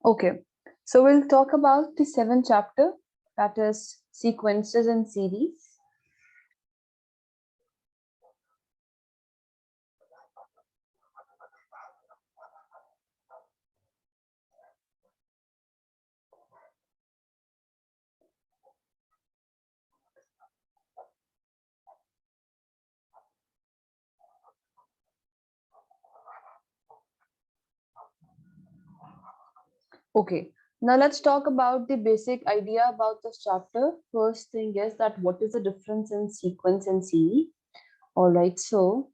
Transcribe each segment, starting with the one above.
Okay, so we'll talk about the seventh chapter, that is sequences and series. Okay, now let's talk about the basic idea about this chapter. First thing is that what is the difference in sequence and series? All right, so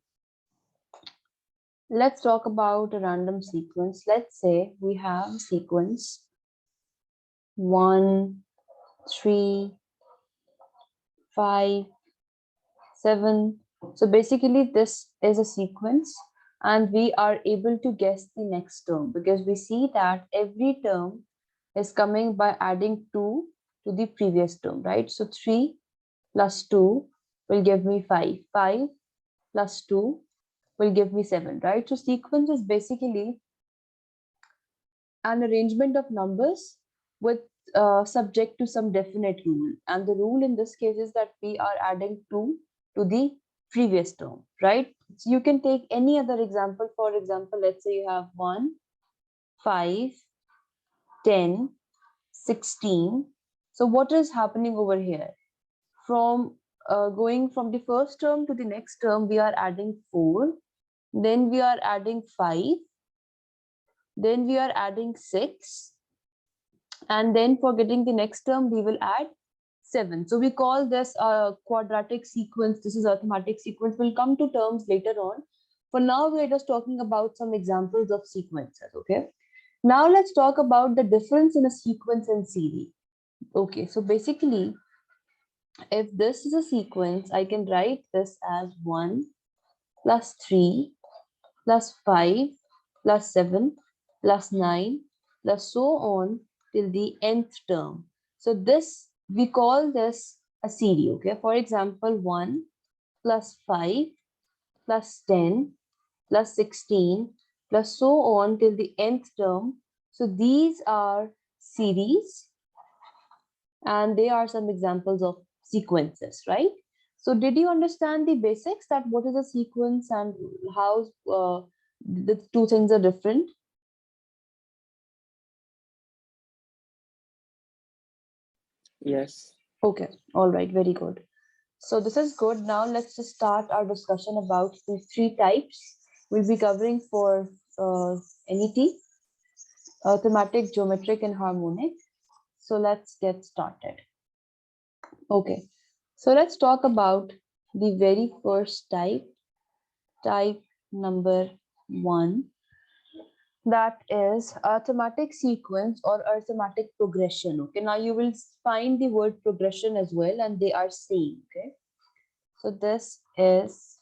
let's talk about a random sequence. Let's say we have sequence 1, 3, 5, 7. So basically this is a sequence and we are able to guess the next term because we see that every term is coming by adding 2 to the previous term, right? So 3 plus 2 will give me 5. 5 plus 2 will give me 7, right? So sequence is basically an arrangement of numbers with subject to some definite rule. And the rule in this case is that we are adding 2 to the previous term, right? So you can take any other example. For example, let's say you have 1, 5, 10, 16. So what is happening over here? From going from the first term to the next term, we are adding 4. Then we are adding 5. Then we are adding 6. And then for getting the next term, we will add 7. So we call this a quadratic sequence. This is arithmetic sequence. We'll come to terms later on. For now, we're just talking about some examples of sequences, okay? Now let's talk about the difference in a sequence and series. Okay, so basically, if this is a sequence, I can write this as 1 plus 3 plus 5 plus 7 plus 9 plus so on till the nth term. So this, we call this a series, okay? For example, 1 plus 5 plus 10 plus 16 plus so on till the nth term. So these are series and they are some examples of sequences, right? So did you understand the basics, that what is a sequence and how the two things are different? Yes. Okay, all right, very good. So this is good. Now let's just start our discussion about the three types we'll be covering for NET, Arithmetic, Geometric, and Harmonic. So let's get started. Okay, so let's talk about the very first type, type number 1. That is arithmetic sequence or arithmetic progression. Okay, now you will find the word progression as well, and they are same. Okay, so this is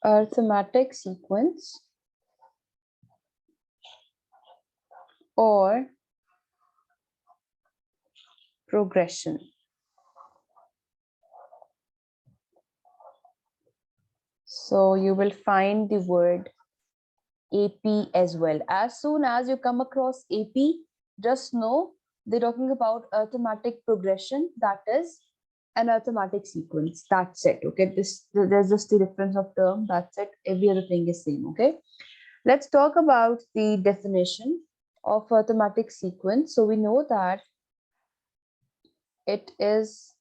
arithmetic sequence or progression. So you will find the word AP as well. As soon as you come across AP, just know they're talking about arithmetic progression, that is an arithmetic sequence. That's it. Okay, there's just the difference of term. That's it. Every other thing is same. Okay, let's talk about the definition of arithmetic sequence. So we know that it is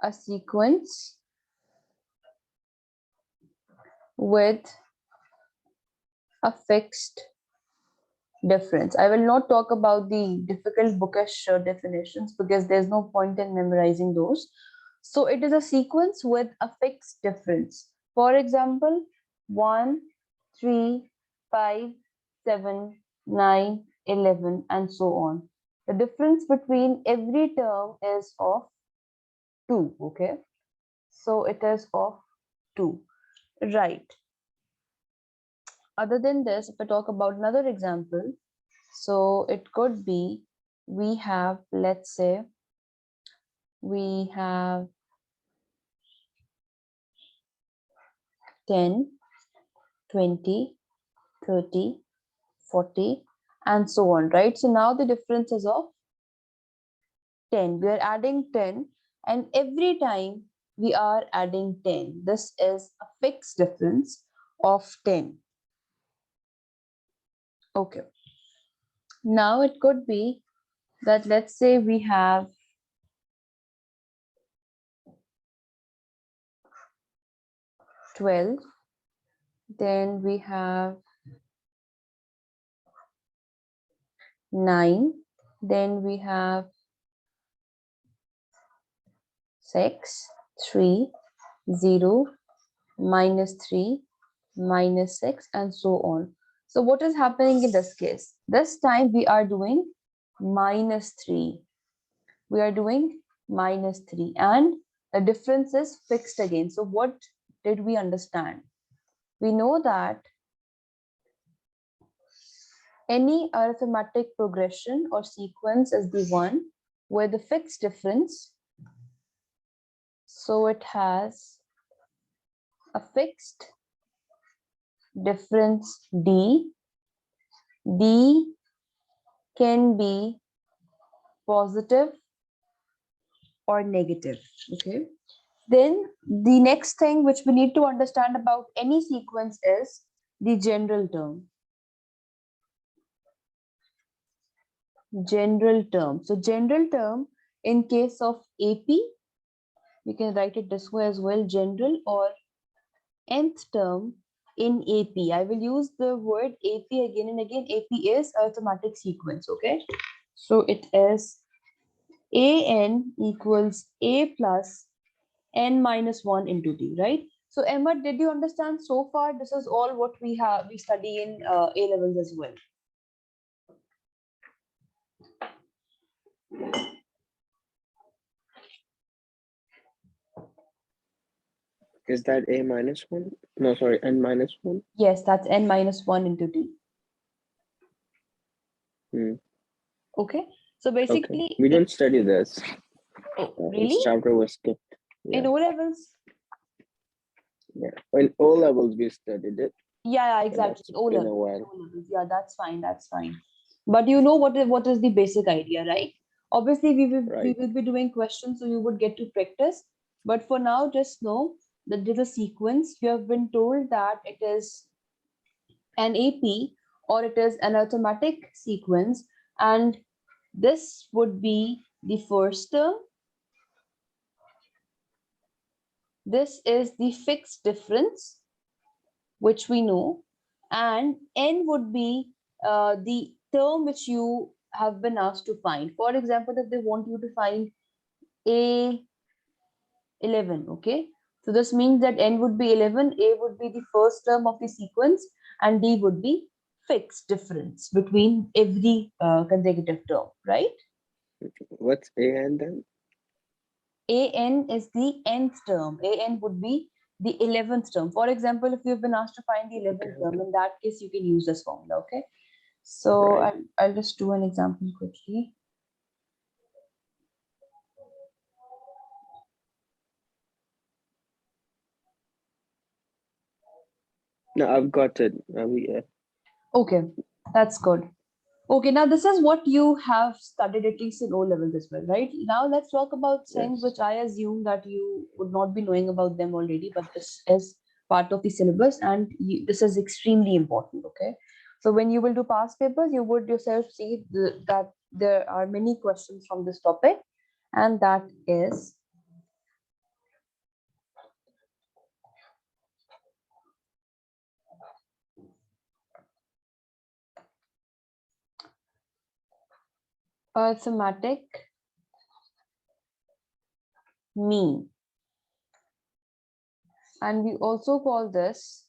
a sequence with a fixed difference. I will not talk about the difficult bookish definitions because there's no point in memorizing those. So it is a sequence with a fixed difference. For example, 1, 3, 5, 7, 9, 11, and so on. The difference between every term is of 2. Okay, so it is of 2, right? Other than this, if I talk about another example, so it could be, we have, let's say, we have 10, 20, 30, 40, and so on, right? So now the difference is of 10. We are adding 10, and every time we are adding 10, this is a fixed difference of 10. Okay. Now it could be that, let's say we have 12, then we have 9, then we have 6, 3, 0, -3, -6, and so on. So what is happening in this case? This time we are doing -3. We are doing -3, and the difference is fixed again. So what did we understand? We know that any arithmetic progression or sequence is the one where the fixed difference, so it has a fixed difference d. D can be positive or negative. Okay. Then the next thing which we need to understand about any sequence is the general term. General term. So general term in case of AP, we can write it this way as well, general, or nth term in AP. I will use the word AP again and again. AP is arithmetic sequence. Okay. So it is AN equals A plus n minus 1 into d, right? So Emma, did you understand so far? This is all what we study in A levels as well. Is that a minus 1? No, sorry, n minus 1? Yes, that's n minus 1 into d. Okay, so basically, okay. We don't study this. Really? This chapter was skipped. Yeah. In O levels? Yeah, in O levels we studied it. Yeah, exactly. O levels. Yeah, that's fine. That's fine. But you know what is the basic idea, right? Obviously, we will be doing questions, so you would get to practice. But for now, just know that there's a sequence. You have been told that it is an AP or it is an arithmetic sequence, and this would be the first term. This is the fixed difference, which we know, and n would be the term which you have been asked to find. For example, if they want you to find A11, okay, so this means that n would be 11, A would be the first term of the sequence, and D would be fixed difference between every consecutive term, right? What's AN then? AN is the nth term. AN would be the 11th term. For example, if you've been asked to find the 11th term, in that case, you can use this formula, okay? So I'll just do an example quickly. No, I've got it. Okay, that's good. Okay, now this is what you have studied at least in O level as well, right? Now let's talk about things which I assume that you would not be knowing about them already, but this is part of the syllabus, and this is extremely important, okay? So when you will do past papers, you would yourself see that there are many questions from this topic, and that is arithmetic mean. And we also call this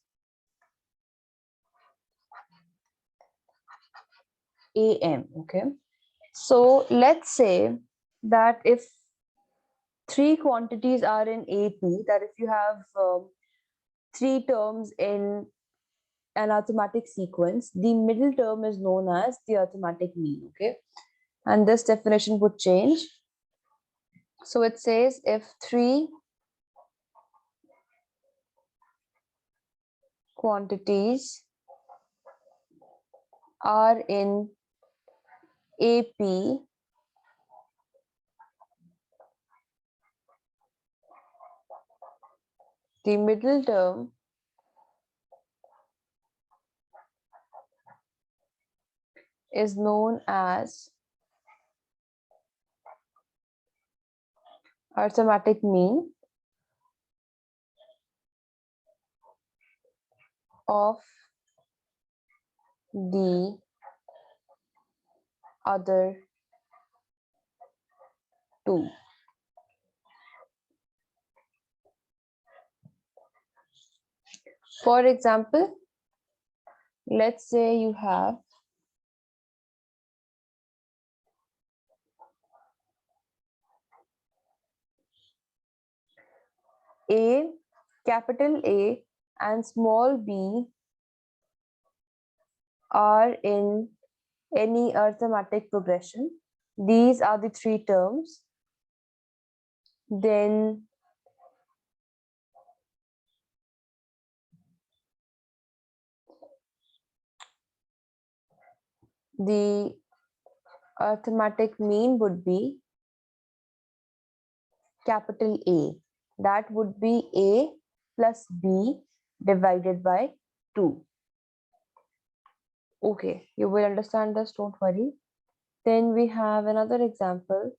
AM, okay? So let's say that if three quantities are in AP, that if you have three terms in an arithmetic sequence, the middle term is known as the arithmetic mean, okay? And this definition would change. So it says if three quantities are in AP, the middle term is known as arithmetic mean of the other two. For example, let's say you have A, capital A and small b are in any arithmetic progression. These are the three terms. Then the arithmetic mean would be capital A. That would be A plus B divided by 2. Okay, you will understand this, don't worry. Then we have another example.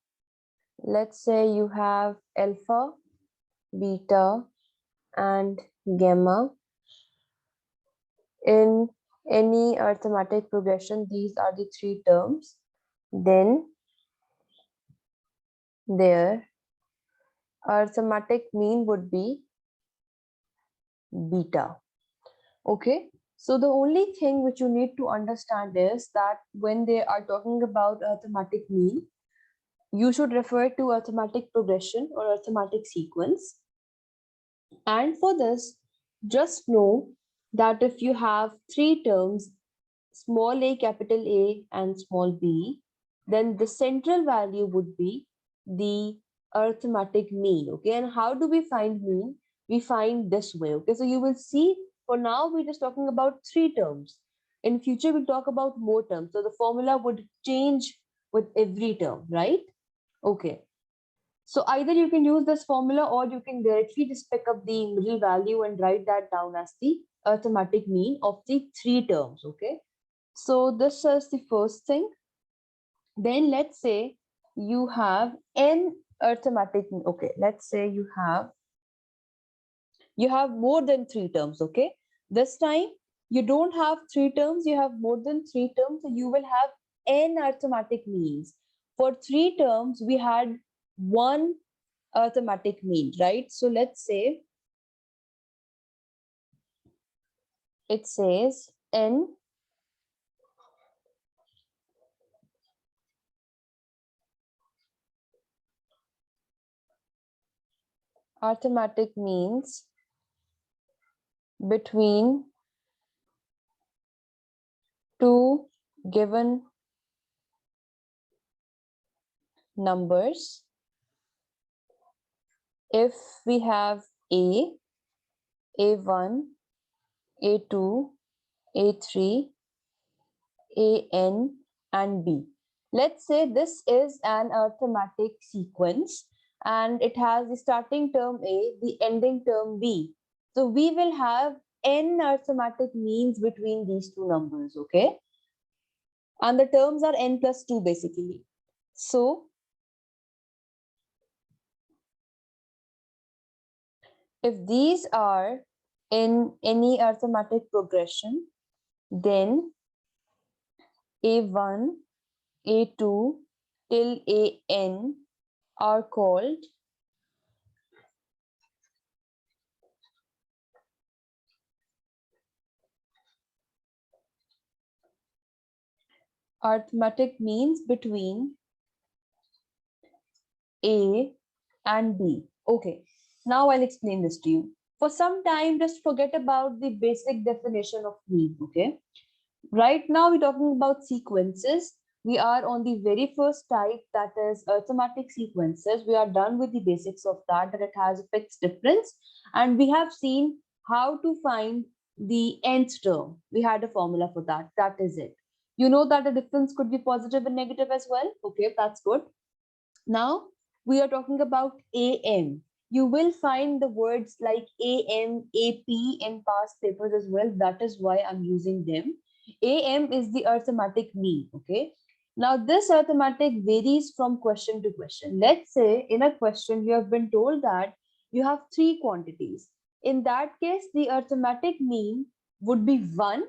Let's say you have alpha, beta, and gamma in any arithmetic progression. These are the three terms. Then their arithmetic mean would be beta. Okay, so the only thing which you need to understand is that when they are talking about arithmetic mean, you should refer to arithmetic progression or arithmetic sequence. And for this, just know that if you have three terms, small a, capital A, and small b, then the central value would be the arithmetic mean. Okay, and how do we find mean? We find this way. Okay, so you will see for now we're just talking about three terms. In future, we'll talk about more terms. So the formula would change with every term, right? Okay. So either you can use this formula or you can directly just pick up the middle value and write that down as the arithmetic mean of the three terms. Okay. So this is the first thing. Then let's say you have n arithmetic. Okay, let's say you have more than three terms. Okay, this time you don't have three terms, you have more than three terms, so you will have n arithmetic means. For three terms, we had one arithmetic mean, right? So let's say it says n arithmetic means between two given numbers if we have A, A1, A2, A3, AN, and B. Let's say this is an arithmetic sequence and it has the starting term A, the ending term B. So we will have n arithmetic means between these two numbers, okay? And the terms are n plus 2 basically. So if these are in any arithmetic progression, then A1, A2 till AN are called arithmetic means between A and B. Okay, now I'll explain this to you. For some time, just forget about the basic definition of mean, okay? Right now, we're talking about sequences. we are on the very first type, that is arithmetic sequences. We are done with the basics of that it has a fixed difference. And we have seen how to find the nth term. We had a formula for that. That is it. You know that the difference could be positive and negative as well. Okay, that's good. Now we are talking about AM. You will find the words like AM, AP in past papers as well. That is why I'm using them. AM is the arithmetic mean. Okay. Now this arithmetic varies from question to question. Let's say in a question you have been told that you have three quantities. In that case, the arithmetic mean would be 1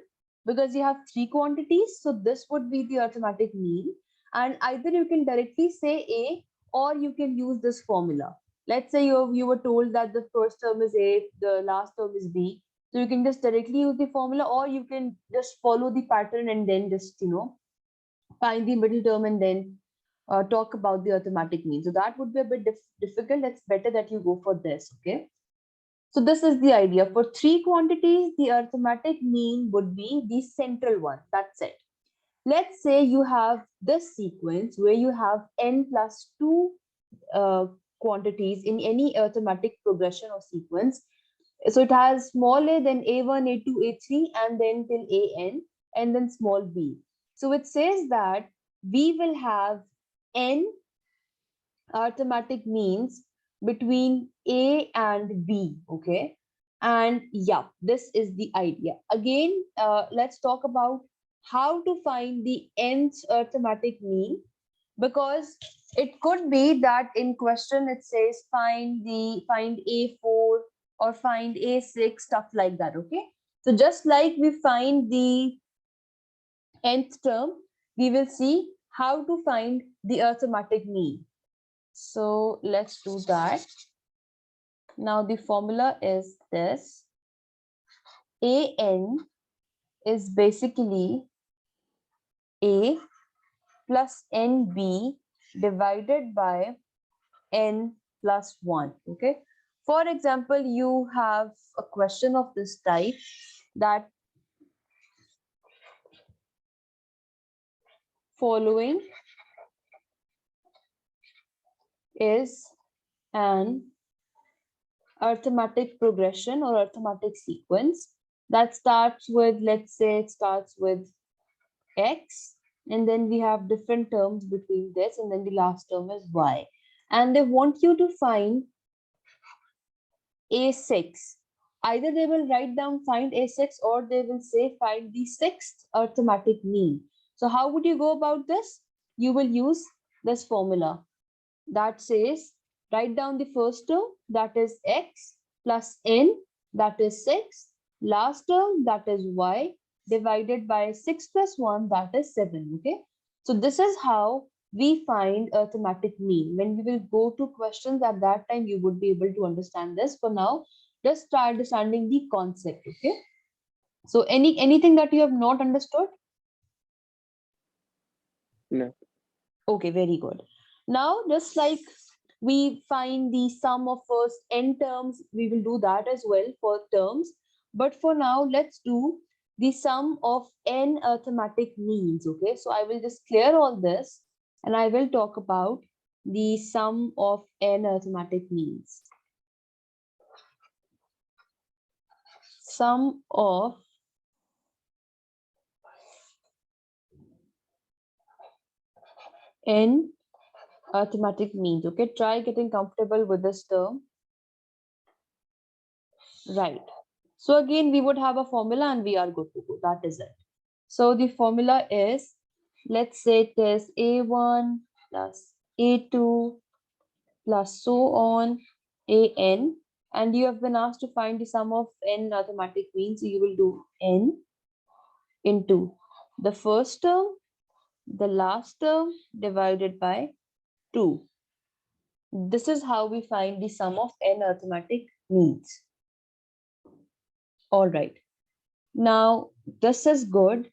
because you have three quantities. So this would be the arithmetic mean. And either you can directly say A or you can use this formula. Let's say you were told that the first term is A, the last term is B. So you can just directly use the formula, or you can just follow the pattern and then just, find the middle term and then talk about the arithmetic mean. So that would be a bit difficult. It's better that you go for this, okay? So this is the idea. For three quantities, the arithmetic mean would be the central one. That's it. Let's say you have this sequence where you have n plus 2 quantities in any arithmetic progression or sequence. So it has small a, then a1, a2, a3, and then till an, and then small b. So it says that we will have n arithmetic means between a and b, okay? And yeah, this is the idea. Again, let's talk about how to find the nth arithmetic mean, because it could be that in question it says find a4 or find a6, stuff like that. Okay, so just like we find the nth term, we will see how to find the arithmetic mean. So let's do that. Now the formula is this: an is basically a plus nb divided by n plus 1. Okay, for example, you have a question of this type, that following is an arithmetic progression or arithmetic sequence that starts with, let's say it starts with x, and then we have different terms between this, and then the last term is y, and they want you to find a6. Either they will write down find a6, or they will say find the sixth arithmetic mean. So how would you go about this? You will use this formula that says write down the first term, that is x, plus n, that is 6, last term, that is y, divided by 6 plus 1, that is 7. Okay, so this is how we find arithmetic mean. When we will go to questions, at that time you would be able to understand this. For now, just try understanding the concept. Okay, so anything that you have not understood? No. Okay, very good. Now, just like we find the sum of first n terms, we will do that as well for terms. But for now, let's do the sum of n arithmetic means. Okay, so I will just clear all this and I will talk about the sum of n arithmetic means. Sum of n arithmetic means. Okay, try getting comfortable with this term. Right. So again, we would have a formula and we are good to go. That is it. So the formula is, let's say it is a1 plus a2 plus so on an, and you have been asked to find the sum of n arithmetic means. So you will do n into the first term, the last term divided by 2. This is how we find the sum of n arithmetic means. All right. Now, this is good.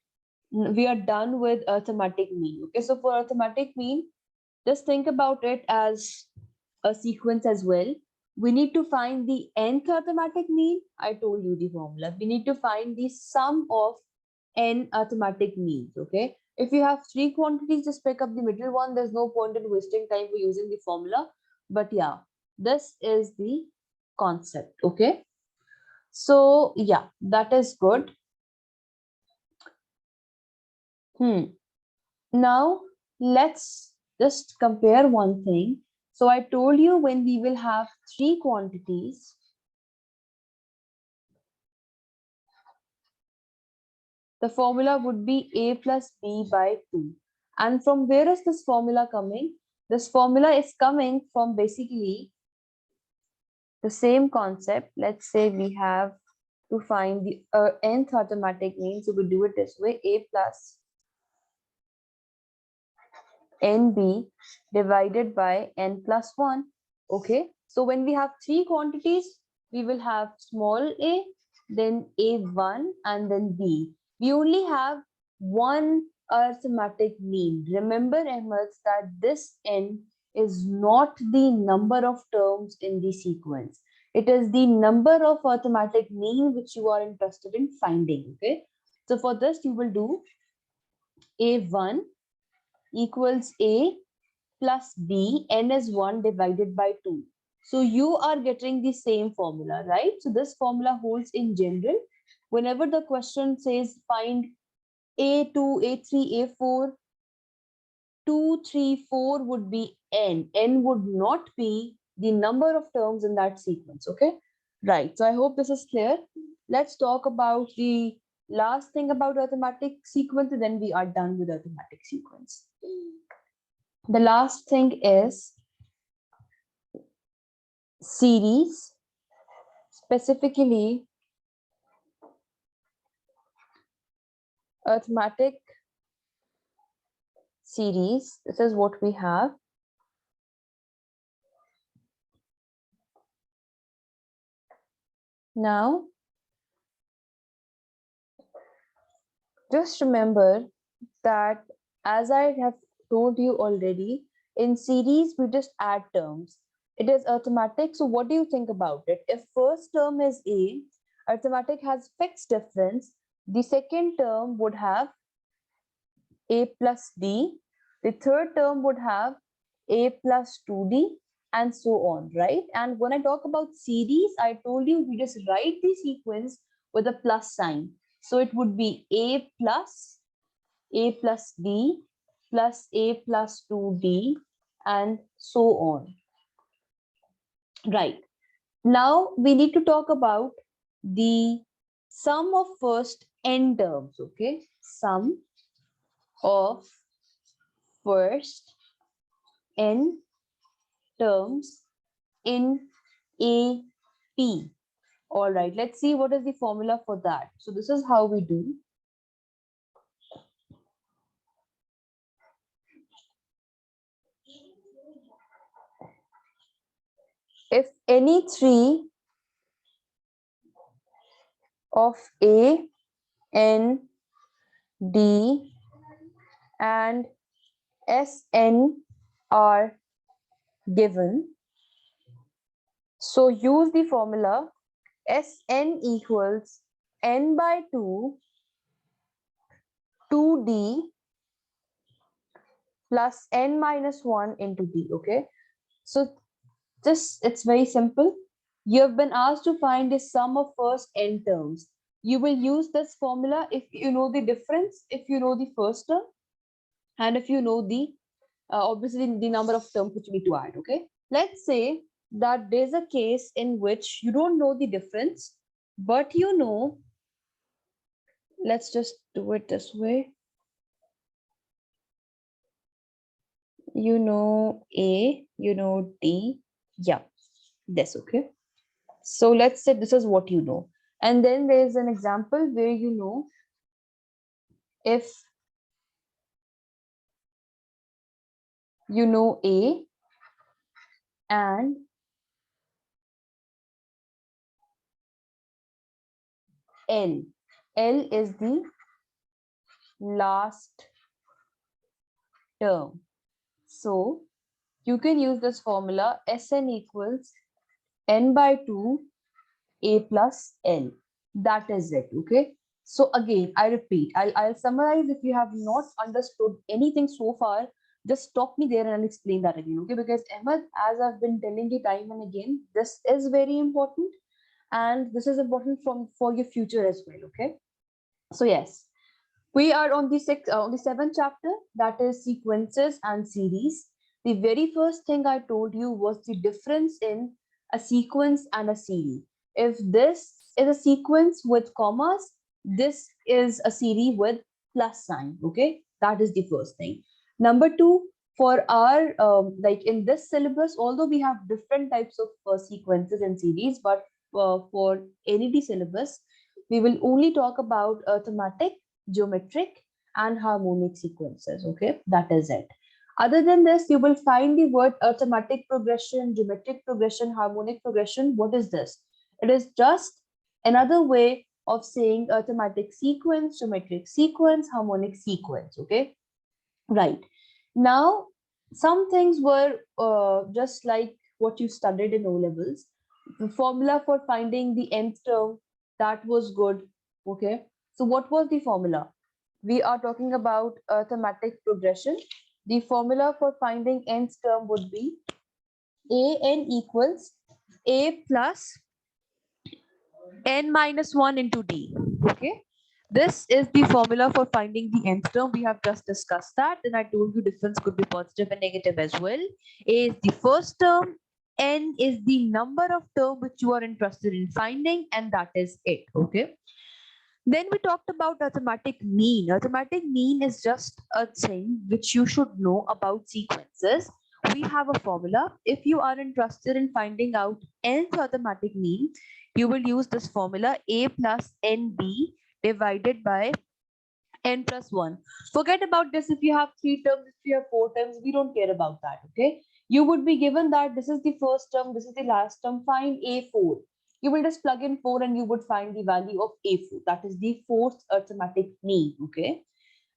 We are done with arithmetic mean. Okay, so for arithmetic mean, just think about it as a sequence as well. We need to find the nth arithmetic mean. I told you the formula. We need to find the sum of n arithmetic means. Okay, If you have three quantities, just pick up the middle one. There's no point in wasting time for using the formula. But yeah, this is the concept. Okay. So yeah, that is good. Now let's just compare one thing. So I told you when we will have three quantities, the formula would be a plus b by 2. And from where is this formula coming? This formula is coming from basically the same concept. Let's say we have to find the nth automatic mean. So we do it this way: a plus nb divided by n plus 1. Okay, so when we have three quantities, we will have small a, then a1, and then b. We only have one arithmetic mean. Remember, Ahmed, that this n is not the number of terms in the sequence. It is the number of arithmetic mean which you are interested in finding. Okay, so for this you will do a1 equals a plus b, n is 1 divided by 2. So you are getting the same formula, right? So this formula holds in general. Whenever the question says find a2, a3, a4, 2, 3, 4 would be n. N would not be the number of terms in that sequence, okay? Right, so I hope this is clear. Let's talk about the last thing about arithmetic sequence, and then we are done with arithmetic sequence. The last thing is series, specifically arithmetic series. This is what we have. Now, just remember that as I have told you already, in series we just add terms. It is arithmetic. So what do you think about it? If first term is a, arithmetic has fixed difference, the second term would have a plus d, the third term would have a plus 2d, and so on, right? And when I talk about series, I told you we just write the sequence with a plus sign. So it would be a plus d plus a plus 2d, and so on. Right. Now we need to talk about the sum of first n terms, okay? Sum of first n terms in AP. All right, let's see what is the formula for that. So this is how we do. If any three of A, N, D, and Sn are given, so use the formula Sn equals n by 2, 2d plus n minus 1 into d. Okay, so it's very simple. You have been asked to find the sum of first n terms. You will use this formula if you know the difference, if you know the first term, and if you know the obviously the number of terms which you need to add. Okay, let's say that there's a case in which you don't know the difference, but you know, let's just do it this way. You know A, you know D, yeah, this. Okay, so let's say this is what you know, and then there is an example where you know if you know A and L. L is the last term. So you can use this formula Sn equals n by 2 A plus L. That is it. Okay. So again, I repeat, I'll summarize. If you have not understood anything so far, just stop me there and I'll explain that again, okay? Because Ahmed, as I've been telling you time and again, this is very important, and this is important for your future as well, okay? So yes, we are on the seventh chapter, that is sequences and series. The very first thing I told you was the difference in a sequence and a series. If this is a sequence with commas, this is a series with plus sign. Okay, that is the first thing. Number two, for our like in this syllabus, although we have different types of sequences and series, but for NED syllabus, we will only talk about arithmetic, geometric, and harmonic sequences. Okay, that is it. Other than this, you will find the word arithmetic progression, geometric progression, harmonic progression. What is this? It is just another way of saying arithmetic sequence, geometric sequence, harmonic sequence. Okay, right. Now, some things were just like what you studied in O levels. The formula for finding the nth term, that was good. Okay. So, what was the formula? We are talking about arithmetic progression. The formula for finding nth term would be an equals a plus n minus 1 into d. Okay. This is the formula for finding the nth term. We have just discussed that, and I told you difference could be positive and negative as well. A is the first term, n is the number of term which you are interested in finding, and that is it. Okay. Then we talked about arithmetic mean. Arithmetic mean is just a thing which you should know about sequences. We have a formula. If you are interested in finding out nth arithmetic mean, you will use this formula a plus nb divided by n plus 1. Forget about this if you have 3 terms, if you have 4 terms, we don't care about that, okay? You would be given that this is the first term, this is the last term, find A4. You will just plug in 4 and you would find the value of A4. That is the fourth arithmetic mean, okay?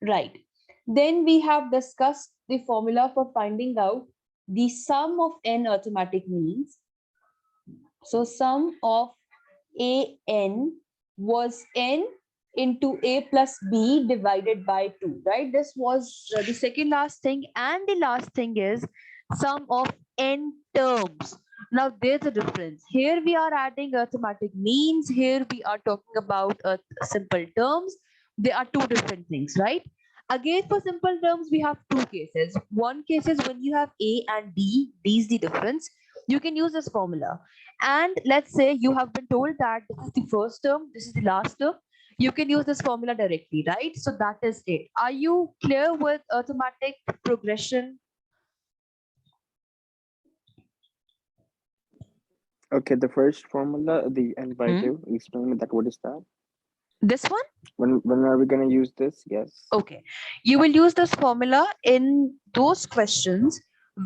Right. Then we have discussed the formula for finding out the sum of n arithmetic means. So sum of an was n into a plus b divided by 2, right? This was the second last thing, and the last thing is sum of n terms. Now there's a difference. Here we are adding arithmetic means, here we are talking about simple terms. They are two different things, right? Again, for simple terms, we have two cases. One case is when you have a and d, d is the difference. You can use this formula. And let's say you have been told that this is the first term, this is the last term. You can use this formula directly, right? So that is it. Are you clear with arithmetic progression? Okay, the first formula, the n by Hmm? 2, explain me that. What is that? This one? When are we gonna use this? Yes. Okay. You will use this formula in those questions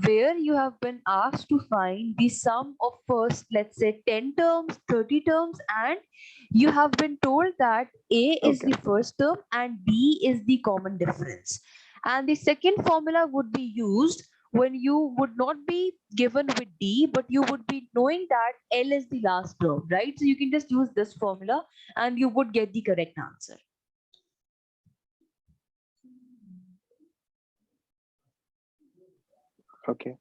where you have been asked to find the sum of first, let's say 10 terms, 30 terms, and you have been told that A is Okay. the first term and B is the common difference. And the second formula would be used when you would not be given with D, but you would be knowing that L is the last term, right? So you can just use this formula and you would get the correct answer. Okay.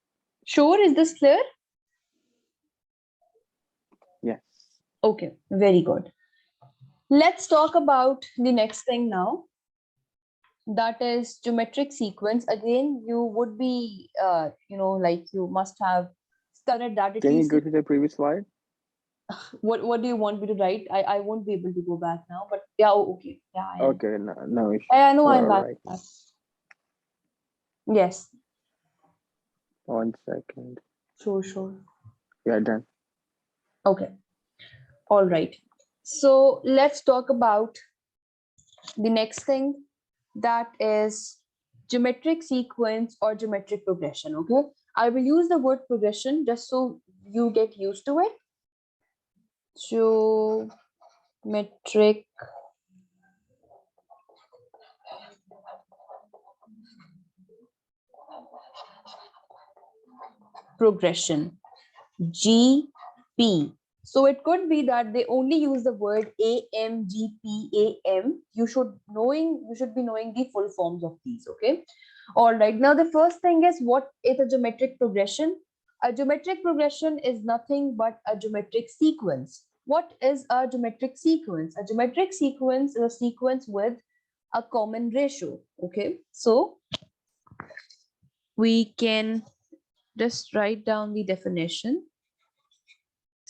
Sure, is this clear? Yes. Okay, very good. Let's talk about the next thing now. That is geometric sequence. Again, you would be, like you must have studied that at Can you least. go to the previous slide? What do you want me to write? I won't be able to go back now, but yeah, okay. Yeah, I am. Okay, no issue. I know We're I'm all back. right. Yes, 1 second. sure. Yeah, done. Okay, all right. So let's talk about the next thing, that is geometric sequence or geometric progression. Okay, I will use the word progression just so you get used to it. Geometric progression, GP. So it could be that they only use the word AMGPAM. You should be knowing the full forms of these. Okay. All right. Now the first thing is, what is a geometric progression? A geometric progression is nothing but a geometric sequence. What is a geometric sequence? A geometric sequence is a sequence with a common ratio. Okay. So we can just write down the definition.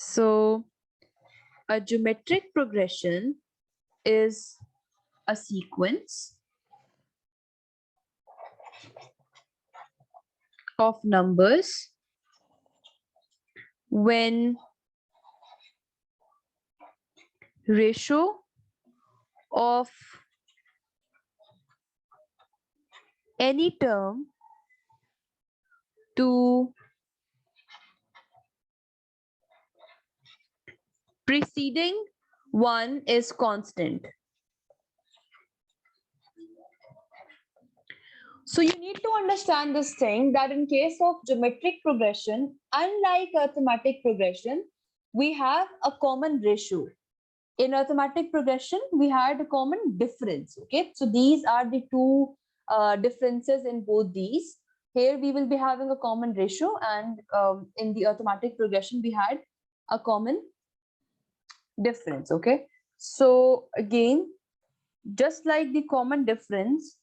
So a geometric progression is a sequence of numbers when ratio of any term to preceding one is constant. So you need to understand this thing, that in case of geometric progression, unlike arithmetic progression, we have a common ratio. In arithmetic progression, we had a common difference. Okay, so these are the two differences in both these. Here we will be having a common ratio, and in the arithmetic progression, we had a common difference. Okay, so again, just like the common difference,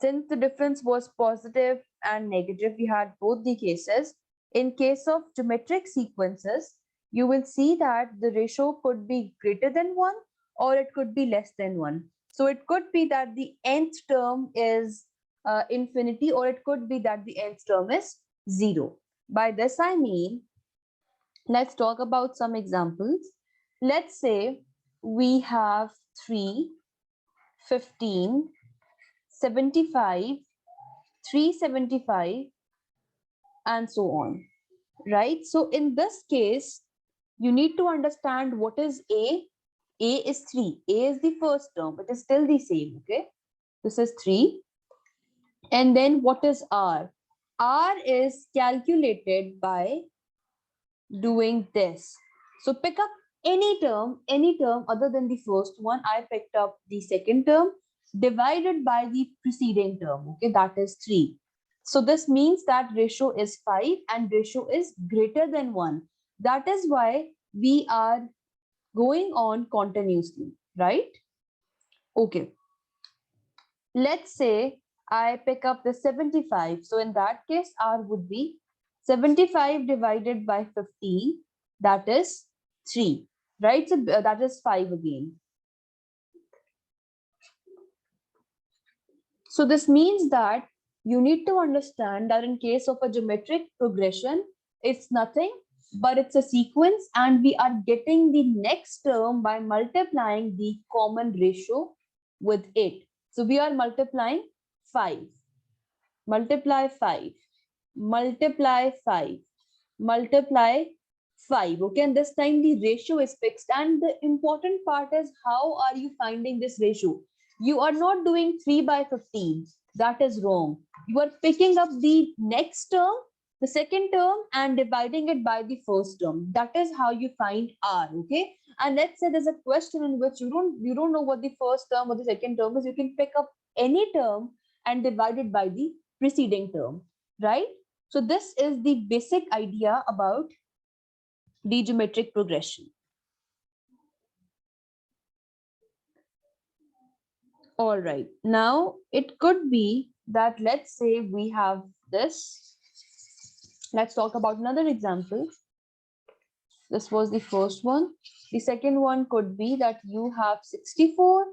since the difference was positive and negative, we had both the cases. In case of geometric sequences, you will see that the ratio could be greater than 1 or it could be less than 1. So it could be that the nth term is infinity, or it could be that the nth term is 0. By this I mean, let's talk about some examples. Let's say we have 3, 15, 75, 375, and so on, right? So in this case, you need to understand what is A. A is 3. A is the first term. It is still the same, okay? This is 3. And then what is R? R is calculated by doing this. So pick up any term other than the first one. I picked up the second term divided by the preceding term. Okay, that is 3. So this means that ratio is 5 and ratio is greater than 1. That is why we are going on continuously, right? Okay. Let's say I pick up the 75. So in that case, R would be 75 divided by 15. That is 3, right? So that is 5 again. So this means that you need to understand that in case of a geometric progression, it's nothing but it's a sequence, and we are getting the next term by multiplying the common ratio with it. So we are multiplying 5, multiply 5, multiply 5, multiply 5. Okay, and this time the ratio is fixed. And the important part is, how are you finding this ratio? You are not doing 3 by 15. That is wrong. You are picking up the next term, the second term, and dividing it by the first term. That is how you find R. Okay, and let's say there's a question in which you don't know what the first term or the second term is. You can pick up any term and divide it by the preceding term, right? So this is the basic idea about the geometric progression. All right, now it could be that, let's say we have this. Let's talk about another example. This was the first one. The second one could be that you have 64,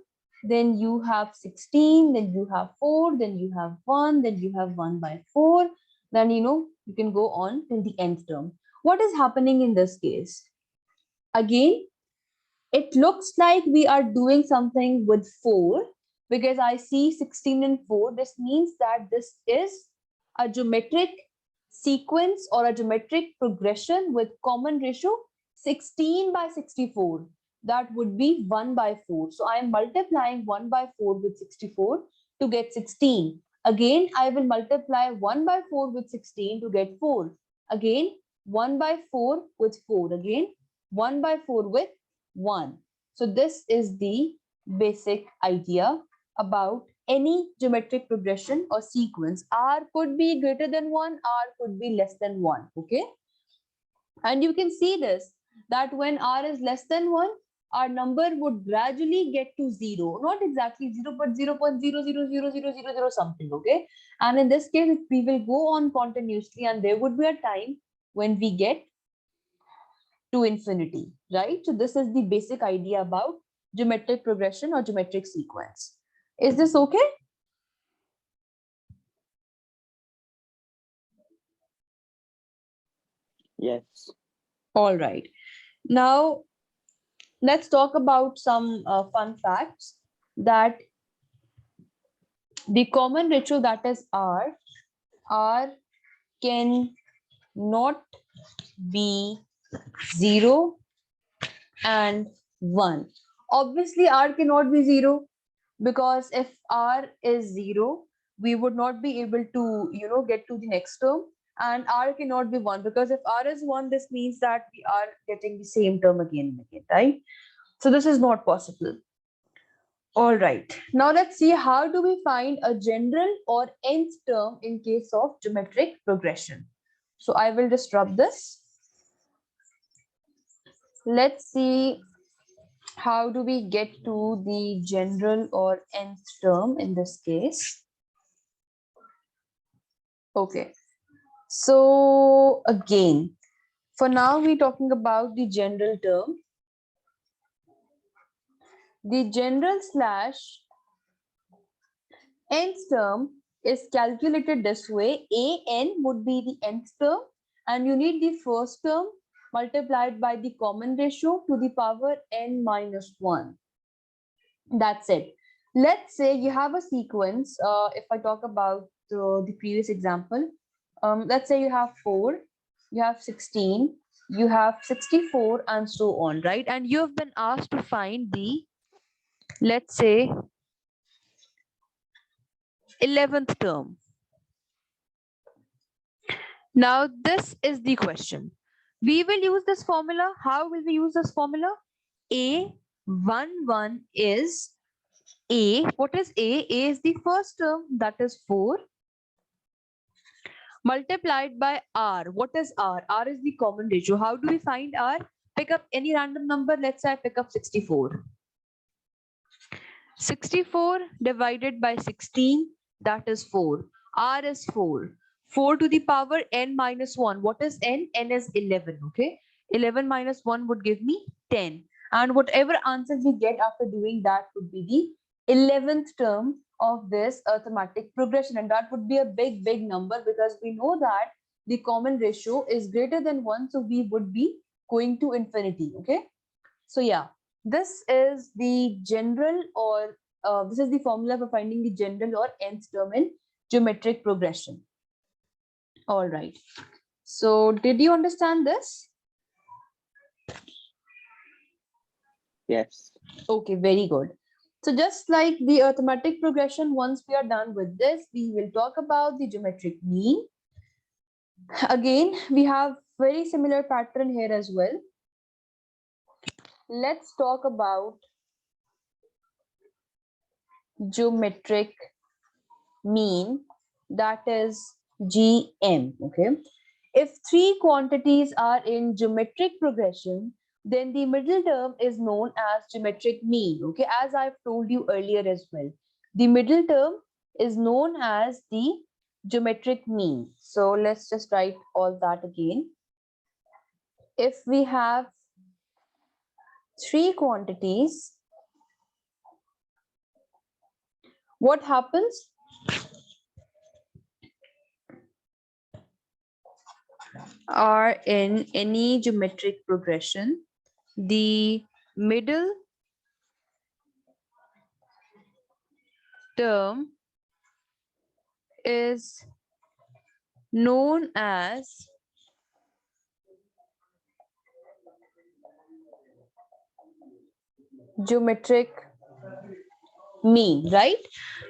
then you have 16, then you have 4, then you have 1, then you have 1 by 4. Then you can go on till the nth term. What is happening in this case? Again, it looks like we are doing something with 4, because I see 16 and 4. This means that this is a geometric sequence or a geometric progression with common ratio 16 by 64. That would be 1 by 4. So I am multiplying 1 by 4 with 64 to get 16. Again, I will multiply 1 by 4 with 16 to get 4. Again, 1 by 4 with 4 again. 1 by 4 with 1. So this is the basic idea about any geometric progression or sequence. R could be greater than 1, R could be less than 1, okay? And you can see this, that when R is less than 1, our number would gradually get to 0. Not exactly 0, but 0.0000000 something, okay? And in this case, we will go on continuously, and there would be a time when we get to infinity, right? So this is the basic idea about geometric progression or geometric sequence. Is this okay? Yes. All right. Now, let's talk about some fun facts, that the common ratio, that is R can not be 0 and 1. Obviously, R cannot be 0, because if R is 0, we would not be able to, get to the next term. And R cannot be 1, because if R is 1, this means that we are getting the same term again and again, right? So this is not possible. All right. Now let's see, how do we find a general or nth term in case of geometric progression. So I will just rub this. Let's see, how do we get to the general or nth term in this case? Okay. So again, for now, we're talking about the general term. The general slash nth term is calculated this way. An would be the nth term, and you need the first term multiplied by the common ratio to the power n minus 1. That's it. Let's say you have a sequence. If I talk about the previous example, let's say you have 4, you have 16, you have 64, and so on, right? And you have been asked to find the, let's say, 11th term. Now, this is the question. We will use this formula. How will we use this formula? A11 is A. What is A? A is the first term, that is 4, multiplied by R. What is R? R is the common ratio. How do we find R? Pick up any random number. Let's say I pick up 64. 64 divided by 16, that is 4. R is 4. 4 to the power n minus 1. What is n? N is 11, okay? 11 minus 1 would give me 10. And whatever answers we get after doing that would be the 11th term of this arithmetic progression. And that would be a big, big number, because we know that the common ratio is greater than 1. So we would be going to infinity, okay? So yeah, this is the general, or this is the formula for finding the general or nth term in geometric progression. All right. So did you understand this? Yes. Okay, very good. So just like the arithmetic progression, once we are done with this, we will talk about the geometric mean. Again, we have very similar pattern here as well. Let's talk about geometric mean, that is GM, okay? If three quantities are in geometric progression, then the middle term is known as geometric mean, okay? As I've told you earlier as well, the middle term is known as the geometric mean. So let's just write all that again. If we have three quantities, what happens? Are in any geometric progression, the middle term is known as geometric mean, right?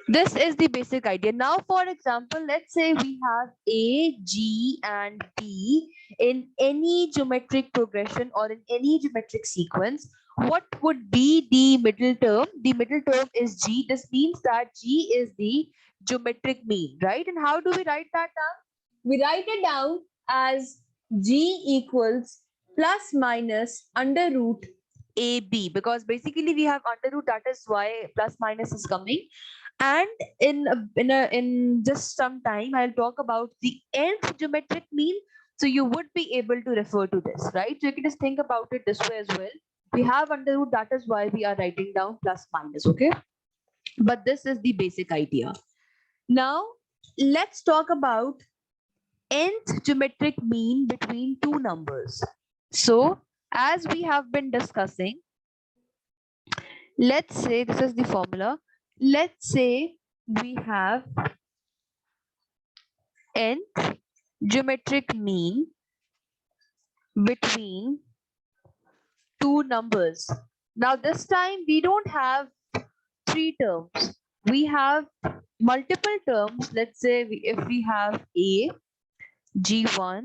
This is the basic idea. Now, for example, let's say we have A, G, and B in any geometric progression or in any geometric sequence. What would be the middle term? The middle term is G. This means that G is the geometric mean, right? And how do we write that down? We write it down as G equals plus minus under root AB, because basically we have under root, that is why plus minus is coming. And in just some time I'll talk about the nth geometric mean, so you would be able to refer to this, right? So you can just think about it this way as well. We have under root, that is why we are writing down plus minus, okay? But this is the basic idea. Now let's talk about nth geometric mean between two numbers. So as we have been discussing, let's say this is the formula. Let's say we have nth geometric mean between two numbers. Now this time we don't have three terms. We have multiple terms. Let's say if we have A, G1,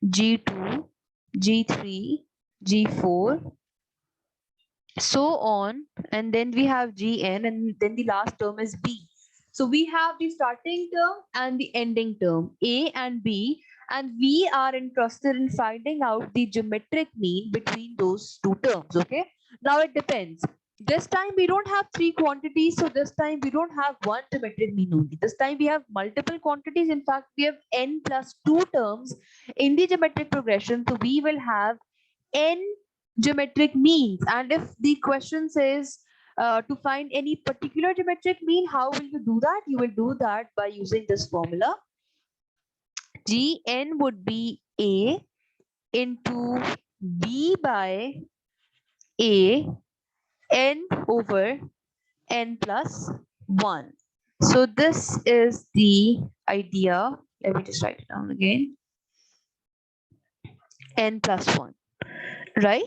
G2, G3, G4, so on, and then we have Gn, and then the last term is B. So we have the starting term and the ending term, A and B, and we are interested in finding out the geometric mean between those two terms, okay? Now it depends. This time we don't have three quantities, so this time we don't have one geometric mean only. This time we have multiple quantities. In fact, we have n plus 2 terms in the geometric progression, so we will have n geometric means. And if the question says to find any particular geometric mean, how will you do that? You will do that by using this formula. Gn would be A into B by A n over n plus 1. So this is the idea. Let me just write it down again. N plus 1, right?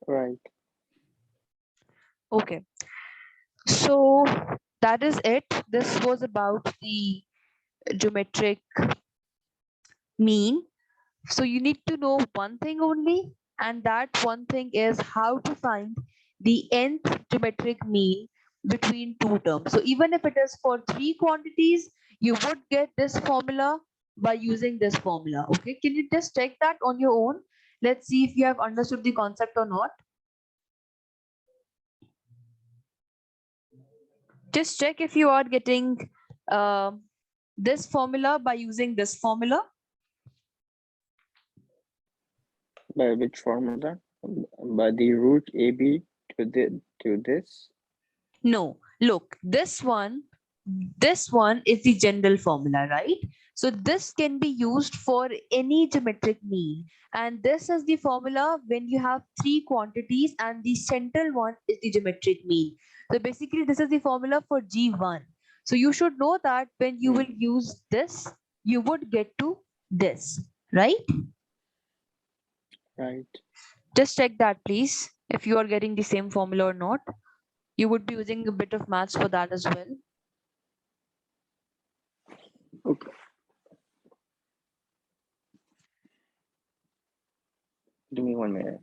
Right. Okay. So that is it. This was about the geometric mean. So you need to know one thing only, and that one thing is how to find the nth geometric mean between two terms. So even if it is for three quantities, you would get this formula by using this formula. Okay, can you just check that on your own? Let's see if you have understood the concept or not. Just check if you are getting this formula by using this formula. By which formula? By the root AB to this? No, look, this one is the general formula, right? So this can be used for any geometric mean. And this is the formula when you have three quantities and the central one is the geometric mean. So basically this is the formula for G1. So you should know that when you will use this, you would get to this, right? Right. Just check that please, if you are getting the same formula or not. You would be using a bit of maths for that as well. Okay. Give me 1 minute.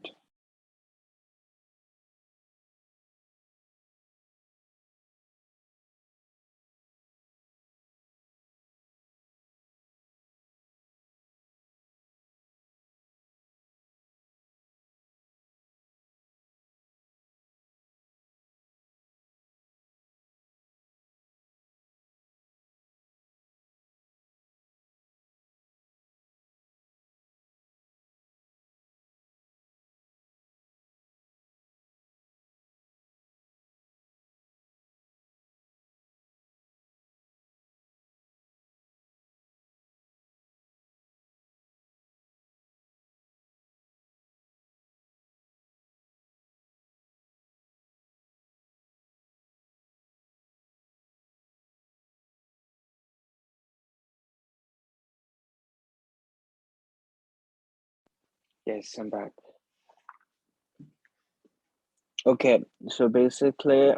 Yes, I'm back. Okay, so basically,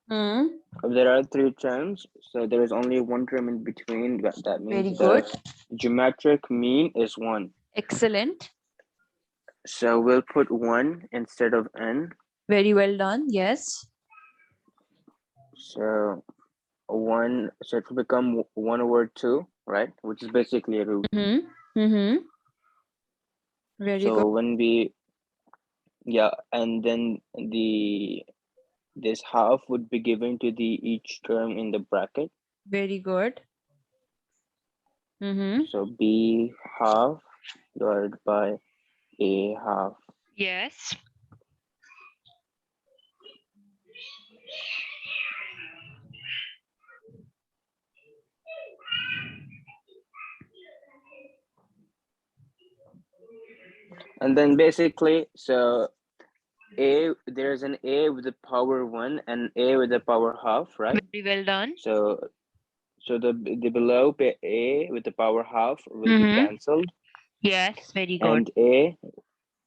there are three terms. So there is only one term in between. That means Very the good. geometric mean is 1. Excellent. So we'll put 1 instead of n. Very well done. Yes. So 1, so it will become 1 over 2, right? Which is basically a root. Very good. So when we, yeah, and then this half would be given to the each term in the bracket. Very good. So b half divided by a half. Yes. And then basically, so there's an a with the power 1 and a with the power half, right? Very well done. So the below a with the power half will be cancelled, Yes. Very good. and a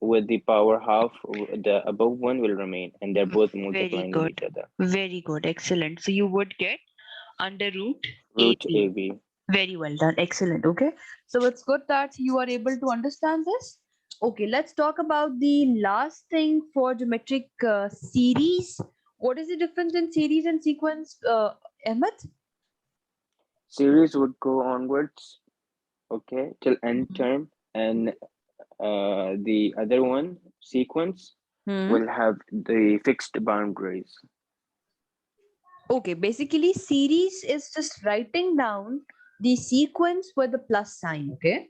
with the power half, the above one will remain, and they're both Very multiplying with good. each other. Very good. Excellent. So you would get under root Root AB. AB. Very well done. Excellent. Okay. So it's good that you are able to understand this. Okay, let's talk about the last thing for geometric series. What is the difference in series and sequence, Ahmed? Series would go onwards, okay, till end term, and the other one, sequence, will have the fixed boundaries. Okay, basically series is just writing down the sequence with the plus sign, okay?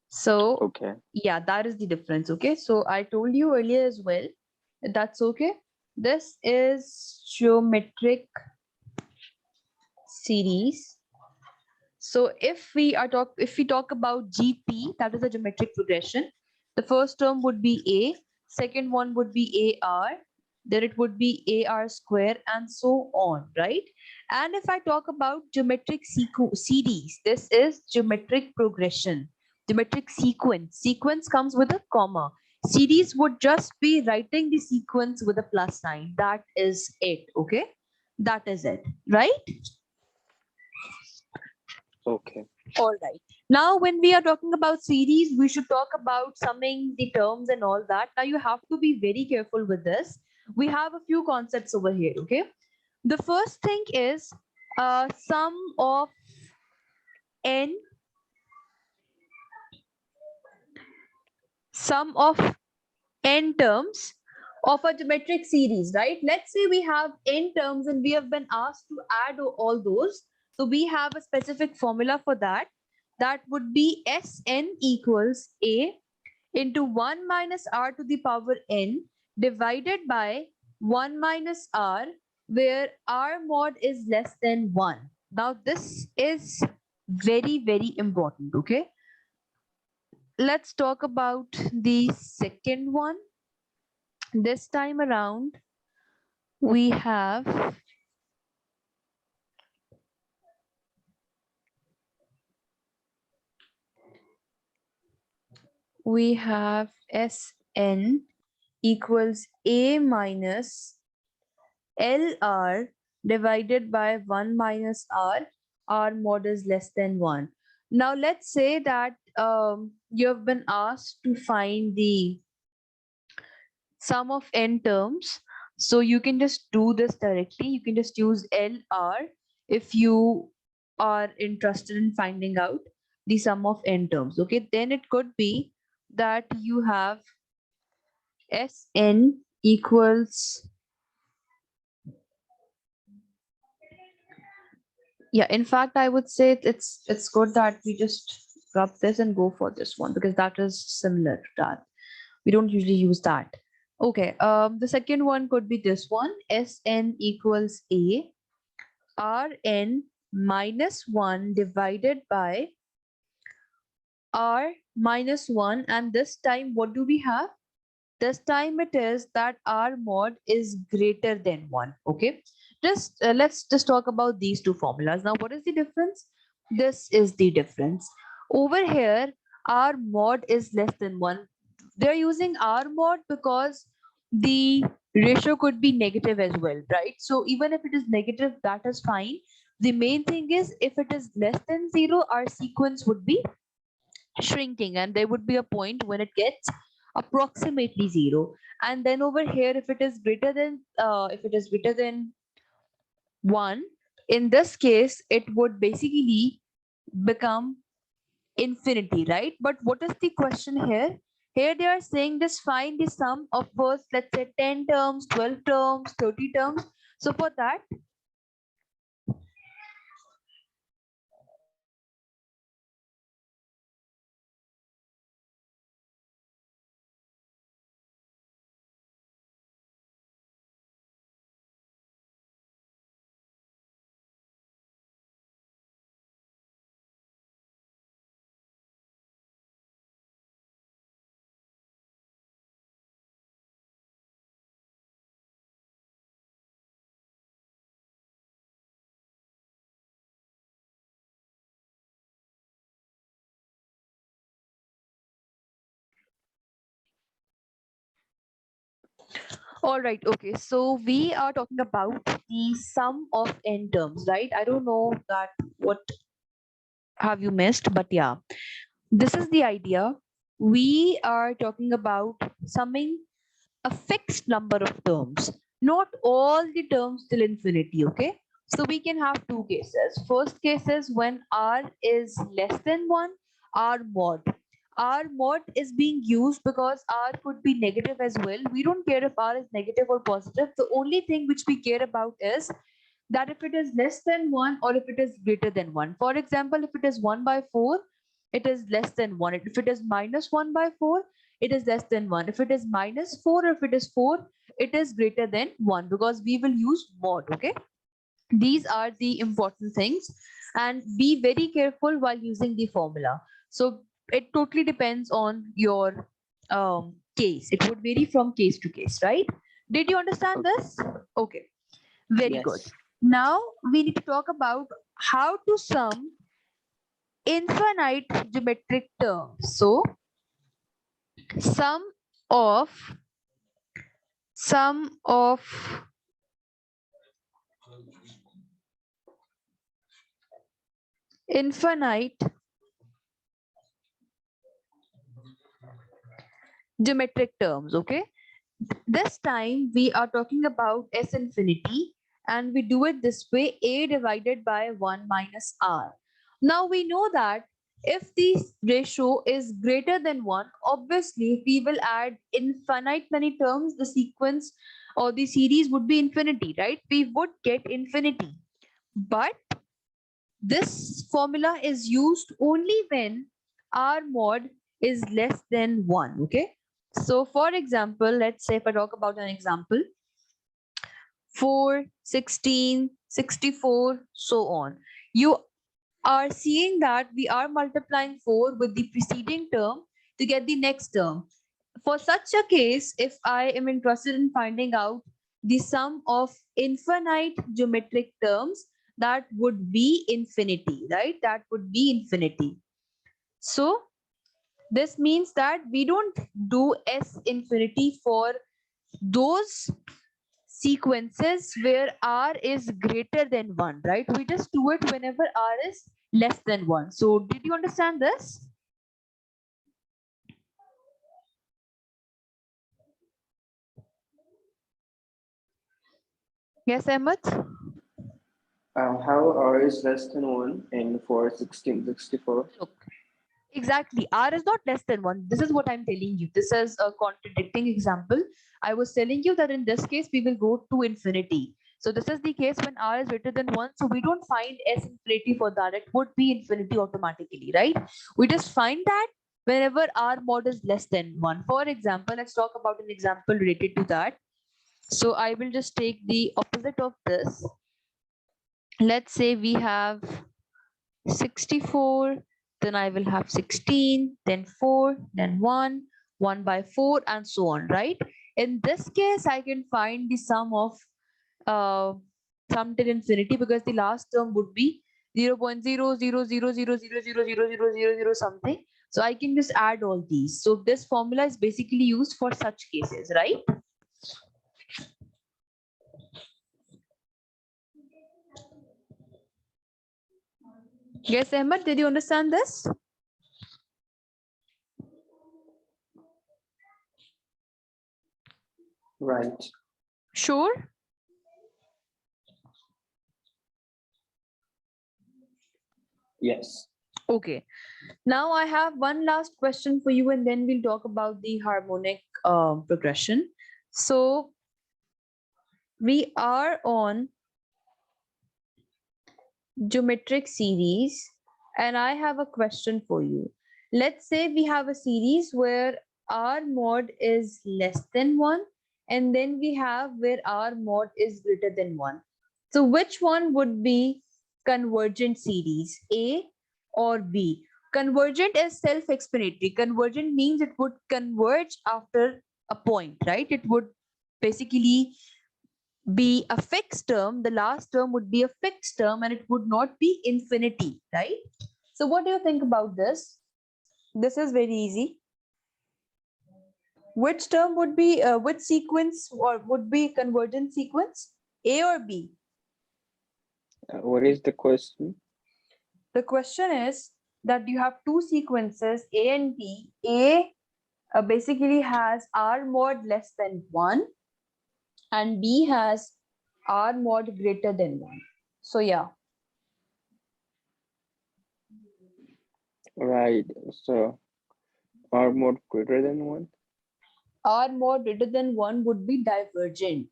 So, Okay. yeah, that is the difference, okay? So I told you earlier as well, that's okay. This is geometric series. So if we talk about GP, that is a geometric progression, the first term would be A, second one would be AR, then it would be AR square, and so on, right? And if I talk about geometric series, this is geometric progression, geometric sequence. Sequence comes with a comma. Series would just be writing the sequence with a plus sign. That is it, okay? That is it, right? Okay. All right. Now, when we are talking about series, we should talk about summing the terms and all that. Now, you have to be very careful with this. We have a few concepts over here, okay? The first thing is sum of n terms of a geometric series, right? Let's say we have n terms and we have been asked to add all those. So we have a specific formula for that. That would be Sn equals A into 1 minus r to the power n divided by 1 minus r, where r mod is less than 1. Now this is very, very important, okay? Let's talk about the second one. This time around, we have Sn equals A minus LR divided by 1 minus R mod is less than 1. Now let's say that you have been asked to find the sum of n terms. So you can just do this directly. You can just use LR if you are interested in finding out the sum of n terms. Okay, then it could be that you have Sn equals, yeah, in fact I would say it's good that we just drop this and go for this one, because that is similar to that. We don't usually use that. Okay, the second one could be this one. Sn equals A Rn minus 1 divided by R minus 1, and this time what do we have? This time it is that R mod is greater than 1. Okay, just let's just talk about these two formulas. Now what is the difference? This is the difference. Over here R mod is less than 1. They're using R mod because the ratio could be negative as well, right? So even if it is negative, that is fine. The main thing is if it is less than 0, our sequence would be shrinking, and there would be a point when it gets approximately 0. And then over here, if it is greater than 1, in this case it would basically become infinity, right? But what is the question here? Here they are saying just find the sum of first, let's say 10 terms, 12 terms, 30 terms. So for that, all right, okay. So we are talking about the sum of n terms, right? I don't know that what have you missed, but yeah, this is the idea. We are talking about summing a fixed number of terms, not all the terms till infinity, okay? So we can have two cases. First case is when r is less than 1, r mod. R mod is being used because r could be negative as well. We don't care if r is negative or positive. The only thing which we care about is that if it is less than 1 or if it is greater than 1. For example, if it is 1 by 4, it is less than 1. If it is minus 1 by 4, it is less than 1. If it is minus 4 or if it is 4, it is greater than 1 because we will use mod, okay? These are the important things, and be very careful while using the formula. So it totally depends on your case. It would vary from case to case, right? Did you understand Okay. this? Okay, very good. Yes. Now we need to talk about how to sum infinite geometric terms. So sum of sum of infinite geometric terms, okay? This time we are talking about S infinity, and we do it this way: a divided by 1 minus r. Now we know that if the ratio is greater than 1, obviously we will add infinite many terms. The sequence or the series would be infinity, right? We would get infinity. But this formula is used only when r mod is less than 1, okay? So for example, let's say if I talk about an example, 4, 16, 64, so on. You are seeing that we are multiplying 4 with the preceding term to get the next term. For such a case, if I am interested in finding out the sum of infinite geometric terms, that would be infinity, right? That would be infinity. So this means that we don't do S infinity for those sequences where r is greater than 1, right? We just do it whenever r is less than 1. So did you understand this? Yes, Ahmed? How r is less than 1 and for 1664? Look, exactly, r is not less than 1. This is what I'm telling you. This is a contradicting example. I was telling you that in this case we will go to infinity. So this is the case when r is greater than 1. So we don't find S infinity for that. It would be infinity automatically, right? We just find that whenever r mod is less than 1. For example, let's talk about an example related to that. So I will just take the opposite of this. Let's say we have 64, then I will have 16, then 4, then 1, 1 by 4, and so on, right? In this case, I can find the sum of sum till infinity because the last term would be 0.00000000000 something. So I can just add all these. So this formula is basically used for such cases, right? Yes, Ahmed, did you understand this? Right. Sure. Yes. Okay. Now I have one last question for you, and then we'll talk about the harmonic progression. So we are on geometric series, and I have a question for you. Let's say we have a series where R mod is less than 1, and then we have where R mod is greater than 1. So which one would be convergent series, A or B? Convergent is self-explanatory. Convergent means it would converge after a point, right? It would basically be a fixed term. The last term would be a fixed term, and it would not be infinity, right? So what do you think about this? This is very easy. Which term would be, which sequence or would be convergent sequence, A or B? What is the question? The question is that you have two sequences, A and B. A basically has R mod less than 1, and B has R mod greater than 1. So yeah. Right. So R mod greater than 1? R mod greater than 1 would be divergent.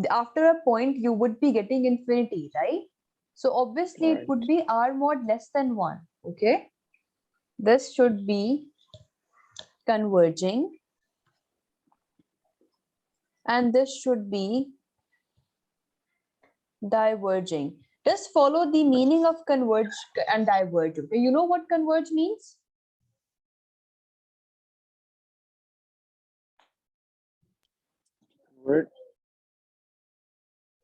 After a point, you would be getting infinity, right? So obviously it Right. would be R mod less than 1. Okay. This should be converging, and this should be diverging. Just follow the meaning of converge and diverge. Okay. You know what converge means? Convert.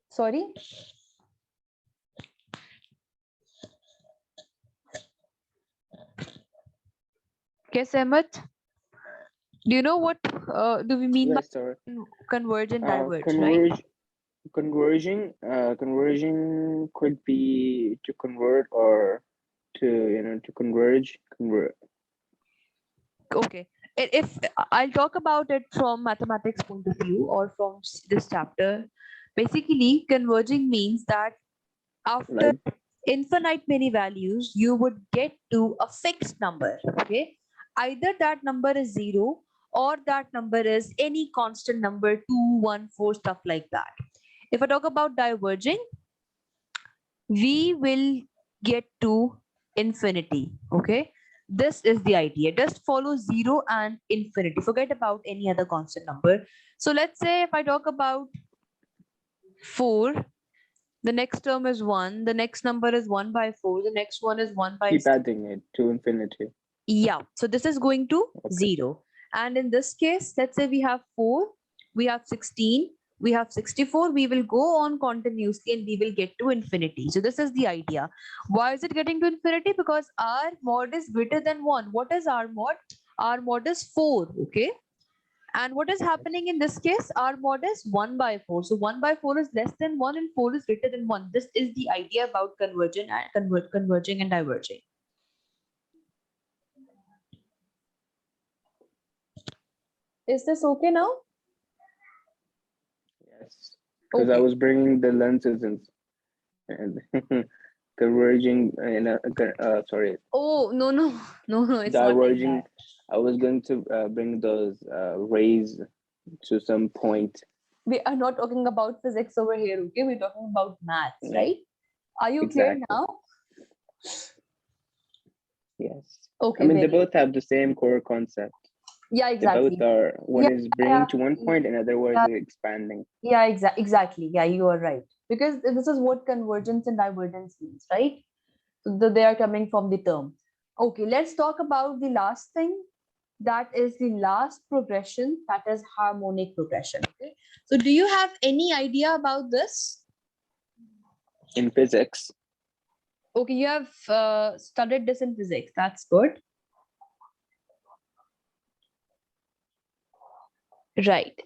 Sorry. Yes, Ahmed? Do you know what do we mean by Yes, sir. converge and diverge, right? Converging could be to convert or to converge. Convert. Okay. If I'll talk about it from mathematics point of view or from this chapter, basically converging means that after Like infinite many values, you would get to a fixed number. Okay. Either that number is 0 or that number is any constant number, 2, 1, 4, stuff like that. If I talk about diverging, we will get to infinity. Okay. This is the idea. Just follow 0 and infinity. Forget about any other constant number. So let's say if I talk about 4, the next term is 1, the next number is 1 by 4, the next one is 1 by keep 6. adding it to infinity. Yeah, so this is going to Okay. 0. And in this case, let's say we have 4, we have 16, we have 64, we will go on continuously and we will get to infinity. So this is the idea. Why is it getting to infinity? Because R mod is greater than 1. What is R mod? R mod is 4, okay? And what is happening in this case? R mod is 1 by 4. So 1 by 4 is less than 1 and 4 is greater than 1. This is the idea about converging and diverging. Is this okay now? Yes. Because I Okay. was bringing the lenses and converging sorry, Oh, no, no, no, it's not like diverging. that. I was going to bring those rays to some point. We are not talking about physics over here, okay? We're talking about maths, Yeah, right? Are you clear exactly. now? Yes. I Okay, mean, they very both have the same core concept. yeah, They both exactly. are, one Yeah, is yeah, bringing to one point, and other one yeah, is expanding. yeah, exactly. Yeah, you are right. Because this is what convergence and divergence means, right? So they are coming from the term. Okay, let's talk about the last thing. That is the last progression, that is harmonic progression. Okay. So do you have any idea about this? In physics, Okay, you have studied this in physics. That's good. Right.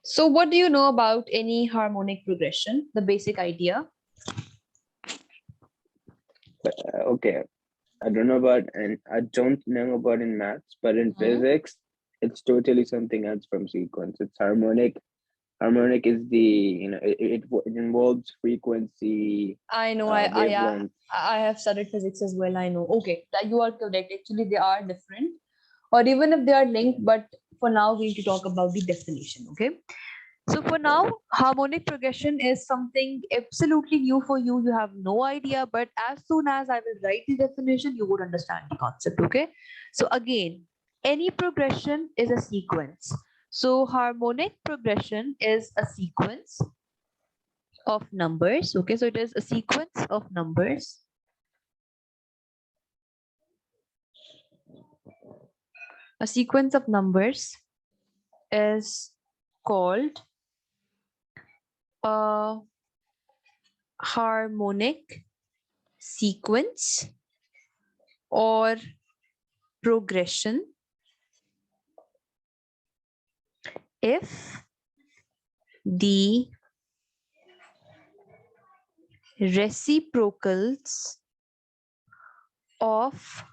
So what do you know about any harmonic progression, the basic idea? Okay, I don't know about, and I don't know about in maths, but in physics, it's totally something else from sequence. It's harmonic. Harmonic is the, it involves frequency, I know, wavelength. I have studied physics as well. I know. Okay, that you are correct. Actually, they are different, or even if they are linked. But for now, we need to talk about the definition. Okay. So for now, harmonic progression is something absolutely new for you. You have no idea, but as soon as I will write the definition, you would understand the concept. Okay. So again, any progression is a sequence. So harmonic progression is a sequence of numbers. Okay, so it is a sequence of numbers. A sequence of numbers is called a harmonic sequence or progression if the reciprocals of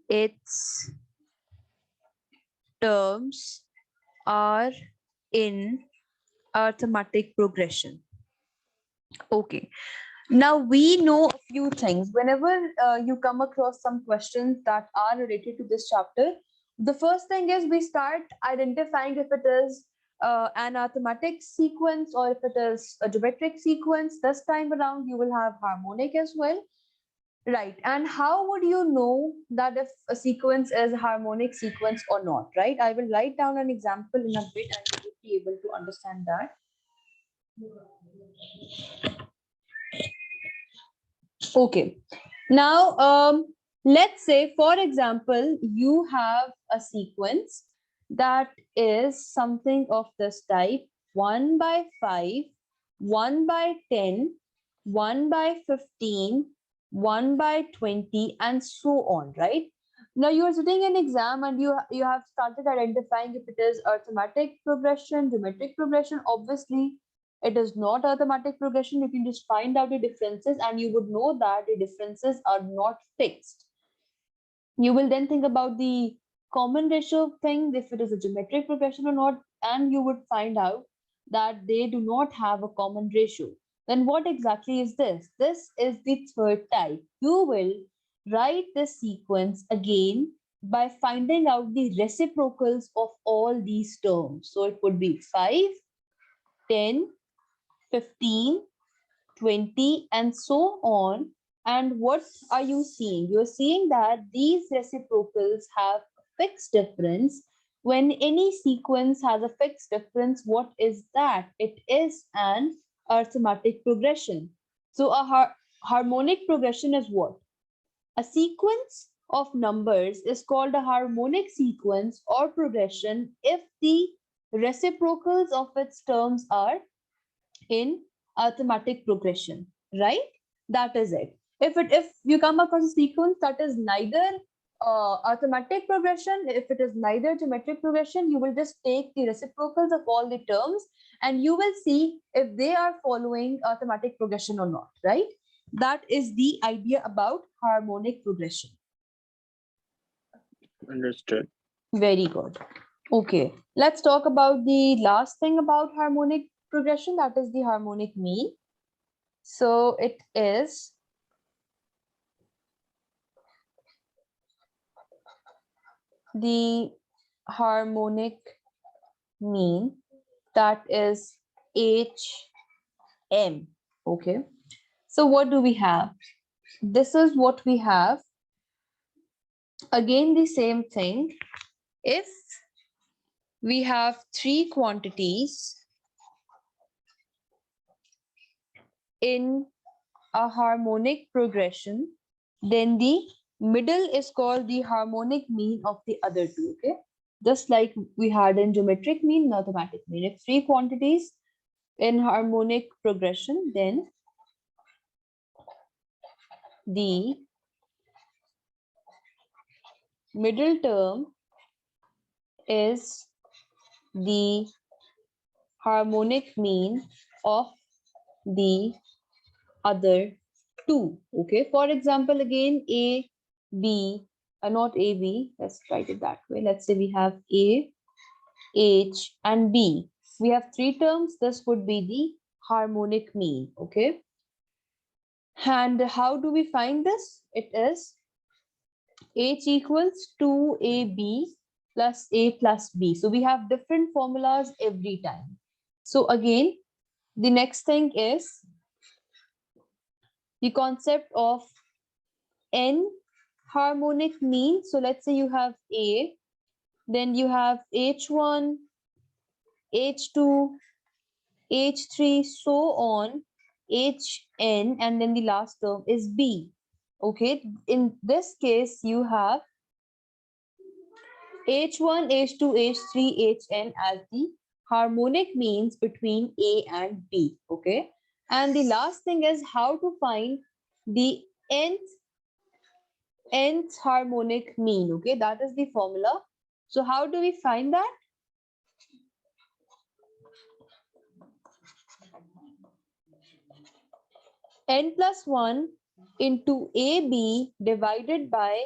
its terms are in arithmetic progression. Okay. Now we know a few things. Whenever you come across some questions that are related to this chapter, the first thing is we start identifying if it is an arithmetic sequence or if it is a geometric sequence. This time around, you will have harmonic as well. Right. And how would you know that if a sequence is a harmonic sequence or not, right? I will write down an example in a bit and you will be able to understand that. Okay. Now, let's say, for example, you have a sequence that is something of this type: 1 by 5, 1 by 10, 1 by 15, 1 by 20, and so on, right? Now, you are sitting in exam and you have started identifying if it is arithmetic progression, geometric progression. Obviously, it is not arithmetic progression. You can just find out the differences and you would know that the differences are not fixed. You will then think about the common ratio thing, if it is a geometric progression or not, and you would find out that they do not have a common ratio. Then what exactly is this? This is the third type. You will write the sequence again by finding out the reciprocals of all these terms. So it would be 5, 10, 15, 20, and so on. And what are you seeing? You're seeing that these reciprocals have a fixed difference. When any sequence has a fixed difference, what is that? It is an arithmetic progression. So a harmonic progression is what? A sequence of numbers is called a harmonic sequence or progression if the reciprocals of its terms are in arithmetic progression, right? That is it. If you come across a sequence that is neither arithmetic progression, if it is neither geometric progression, you will just take the reciprocals of all the terms and you will see if they are following arithmetic progression or not, right? That is the idea about harmonic progression. Understood. Very good. Okay, let's talk about the last thing about harmonic progression, that is the harmonic mean. So it is the harmonic mean, that is HM. Okay. So what do we have? This is what we have. Again, the same thing. If we have three quantities in a harmonic progression, then the middle is called the harmonic mean of the other two. Okay, just like we had in geometric mean, mathematic mean. If three quantities in harmonic progression, then the middle term is the harmonic mean of the other two. Okay, for example, again, A, B, not A, B, let's write it that way. Let's say we have A, H, and B. We have three terms. This would be the harmonic mean. Okay, and how do we find this? It is H equals 2AB plus A plus B. So we have different formulas every time. So again, the next thing is the concept of N harmonic mean. So let's say you have A, then you have H1, H2, H3, so on, Hn, and then the last term is B. Okay, in this case, you have H1, H2, H3, Hn as the harmonic means between A and B. Okay, and the last thing is how to find the nth harmonic mean. Okay, that is the formula. So how do we find that? N plus 1 into AB divided by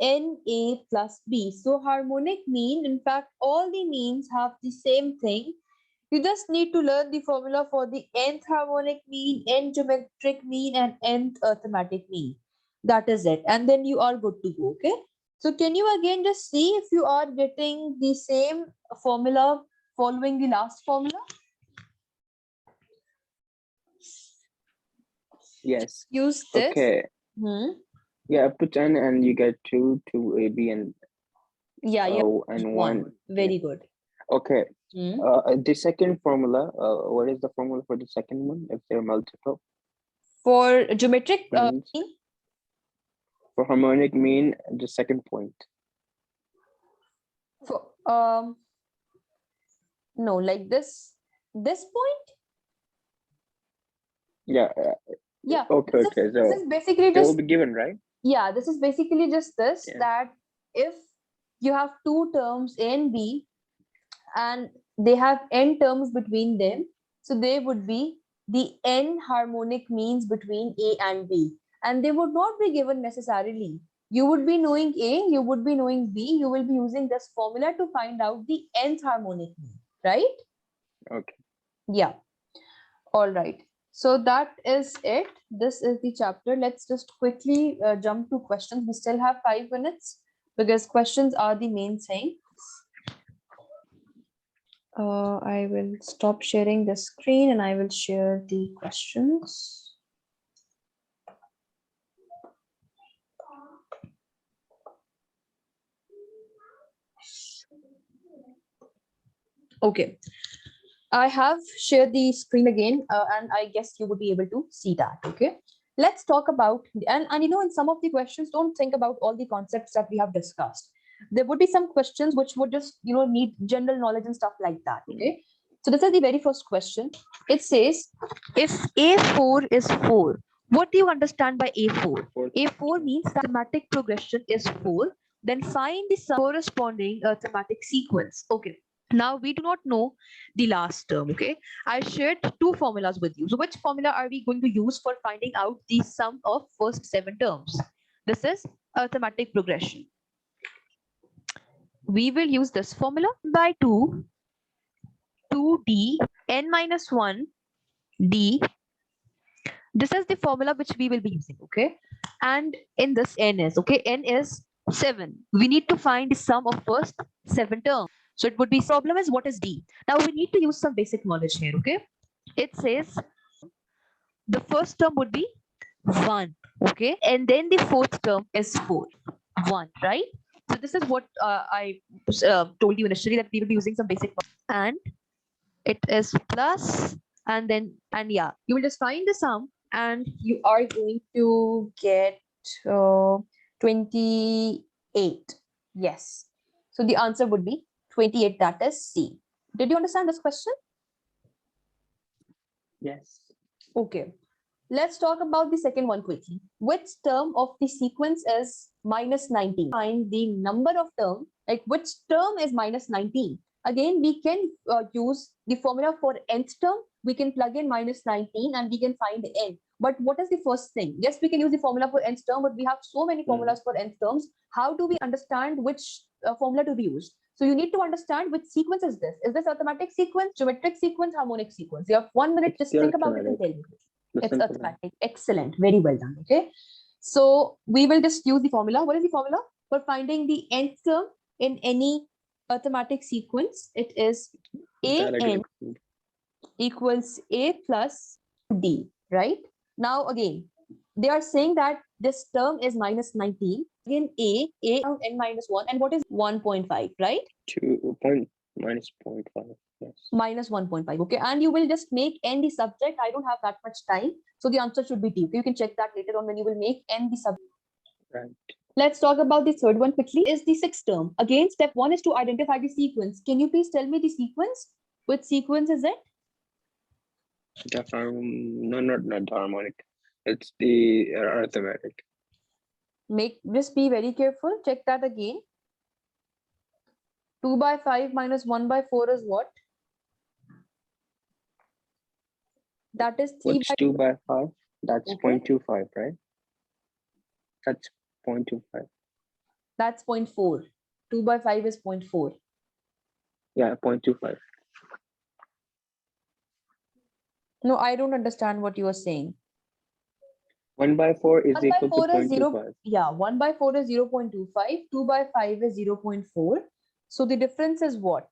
NA plus B. So harmonic mean, in fact, all the means have the same thing. You just need to learn the formula for the nth harmonic mean, nth geometric mean, and nth arithmetic mean. That is it. And then you are good to go. Okay. So can you again just see if you are getting the same formula following the last formula? Yes. Use this. Okay. Yeah, put n and you get 2, 2AB and Yeah, yeah. and 1. Very good. Okay. The second formula, what is the formula for the second one if they're multiple? For geometric mean? For harmonic mean, the second point. For no, like this point? Yeah. Yeah. Okay, This okay. is, this So is basically they will just be given, right? yeah, this is basically just this, Yeah. that if you have two terms A and B and they have n terms between them, so they would be the n harmonic means between A and B, and they would not be given necessarily. You would be knowing A, you would be knowing B, you will be using this formula to find out the nth harmonic mean, right? Okay. Yeah. All right. So that is it. This is the chapter. Let's just quickly jump to questions. We still have 5 minutes because questions are the main thing. I will stop sharing the screen and I will share the questions. Okay. I have shared the screen again, and I guess you would be able to see that. Okay. Let's talk about, and you know, in some of the questions, don't think about all the concepts that we have discussed. There would be some questions which would just, you know, need general knowledge and stuff like that. Okay. So this is the very first question. It says, if A4 is 4, what do you understand by A4? A4 means that arithmetic progression is 4. Then find the corresponding arithmetic sequence. Okay. Now we do not know the last term. Okay. I shared two formulas with you. So which formula are we going to use for finding out the sum of first 7 terms? This is arithmetic progression. We will use this formula by 2, 2d, n minus 1, d. This is the formula which we will be using. Okay. And in this n is, okay, n is 7. We need to find the sum of first 7 terms. So it would be, problem is what is d? Now we need to use some basic knowledge here. Okay. It says the first term would be 1. Okay. And then the fourth term is 4. 1, right? So this is what I told you initially, that we will be using some basic knowledge. And it is plus, and then, and yeah, you will just find the sum and you are going to get 28. Yes. So the answer would be 28, that is C. Did you understand this question? Yes. Okay. Let's talk about the second one quickly. Which term of the sequence is minus 19? Find the number of term, like which term is minus 19? again, we can use the formula for nth term. We can plug in -19 and we can find n. But what is the first thing? Yes, we can use the formula for nth term, but we have so many formulas for nth terms. How do we understand which formula to be used? So you need to understand which sequence is this. Is this arithmetic sequence, geometric sequence, harmonic sequence? You have 1 minute, just think about it and tell me. It's arithmetic. Excellent. Very well done. Okay. So we will just use the formula. What is the formula for finding the nth term in any arithmetic sequence? It is an equals a plus d, right? Now again, they are saying that this term is -19. Again, a n minus 1, and what is 1.5, right? 2 point minus 0.5. Yes. Minus 1.5. Okay, and you will just make n the subject. I don't have that much time, so the answer should be d. You can check that later on when you will make n the subject. Right. Let's talk about the third one quickly. Is the sixth term. Again, step 1 is to identify the sequence. Can you please tell me the sequence? Which sequence is it? No, not the harmonic. It's the arithmetic. Just be very careful. Check that again. 2 by 5 minus 1 by 4 is what? That is 3 What's by 2 by 5? That's Okay. 0.25, right? That's 0.25. That's 0.4. 2 by 5 is 0.4. Yeah, 0.25. No, I don't understand what you are saying. 1 by 4 is 1 by equal to 4 is 0. 0.25. Yeah, 1 by 4 is 0.25. 2 by 5 is 0.4. So the difference is what?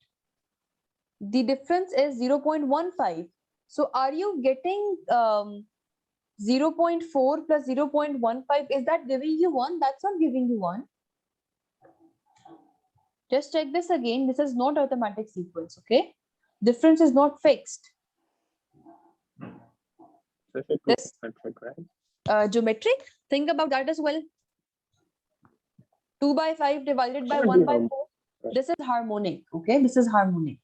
The difference is 0.15. So are you getting 0.4 plus 0.15? Is that giving you 1? That's not giving you 1. Just check this again. This is not arithmetic sequence, okay? Difference is not fixed. This right? Geometric, think about that as well. 2 by 5 divided by 1 by 4. This is harmonic, okay? This is harmonic.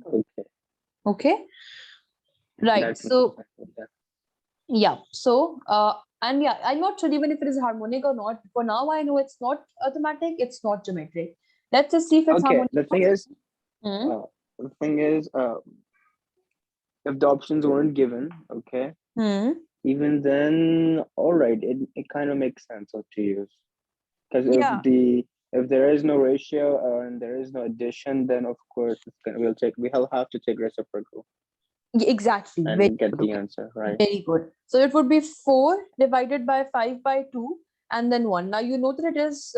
Okay. Okay. Right. So yeah. So and yeah, I'm not sure even if it is harmonic or not. For now, I know it's not arithmetic, it's not geometric. Let's just see if it's Okay. harmonic. The thing is, if the options weren't given, okay, even then, all right, it kind of makes sense to use. Because if there is no ratio and there is no addition, then of course we'll have to take reciprocal. Exactly. And get the answer, right? Very good. So it would be 4 divided by 5 by 2 and then 1. Now you know that it is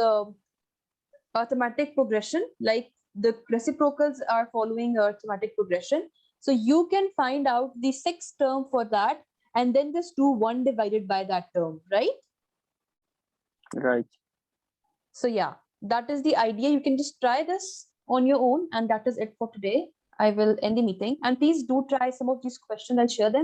arithmetic progression, like the reciprocals are following arithmetic progression. So you can find out the sixth term for that and then just do 1 divided by that term, right? Right. So yeah, that is the idea. You can just try this on your own, and that is it for today. I will end the meeting, and please do try some of these questions and share them.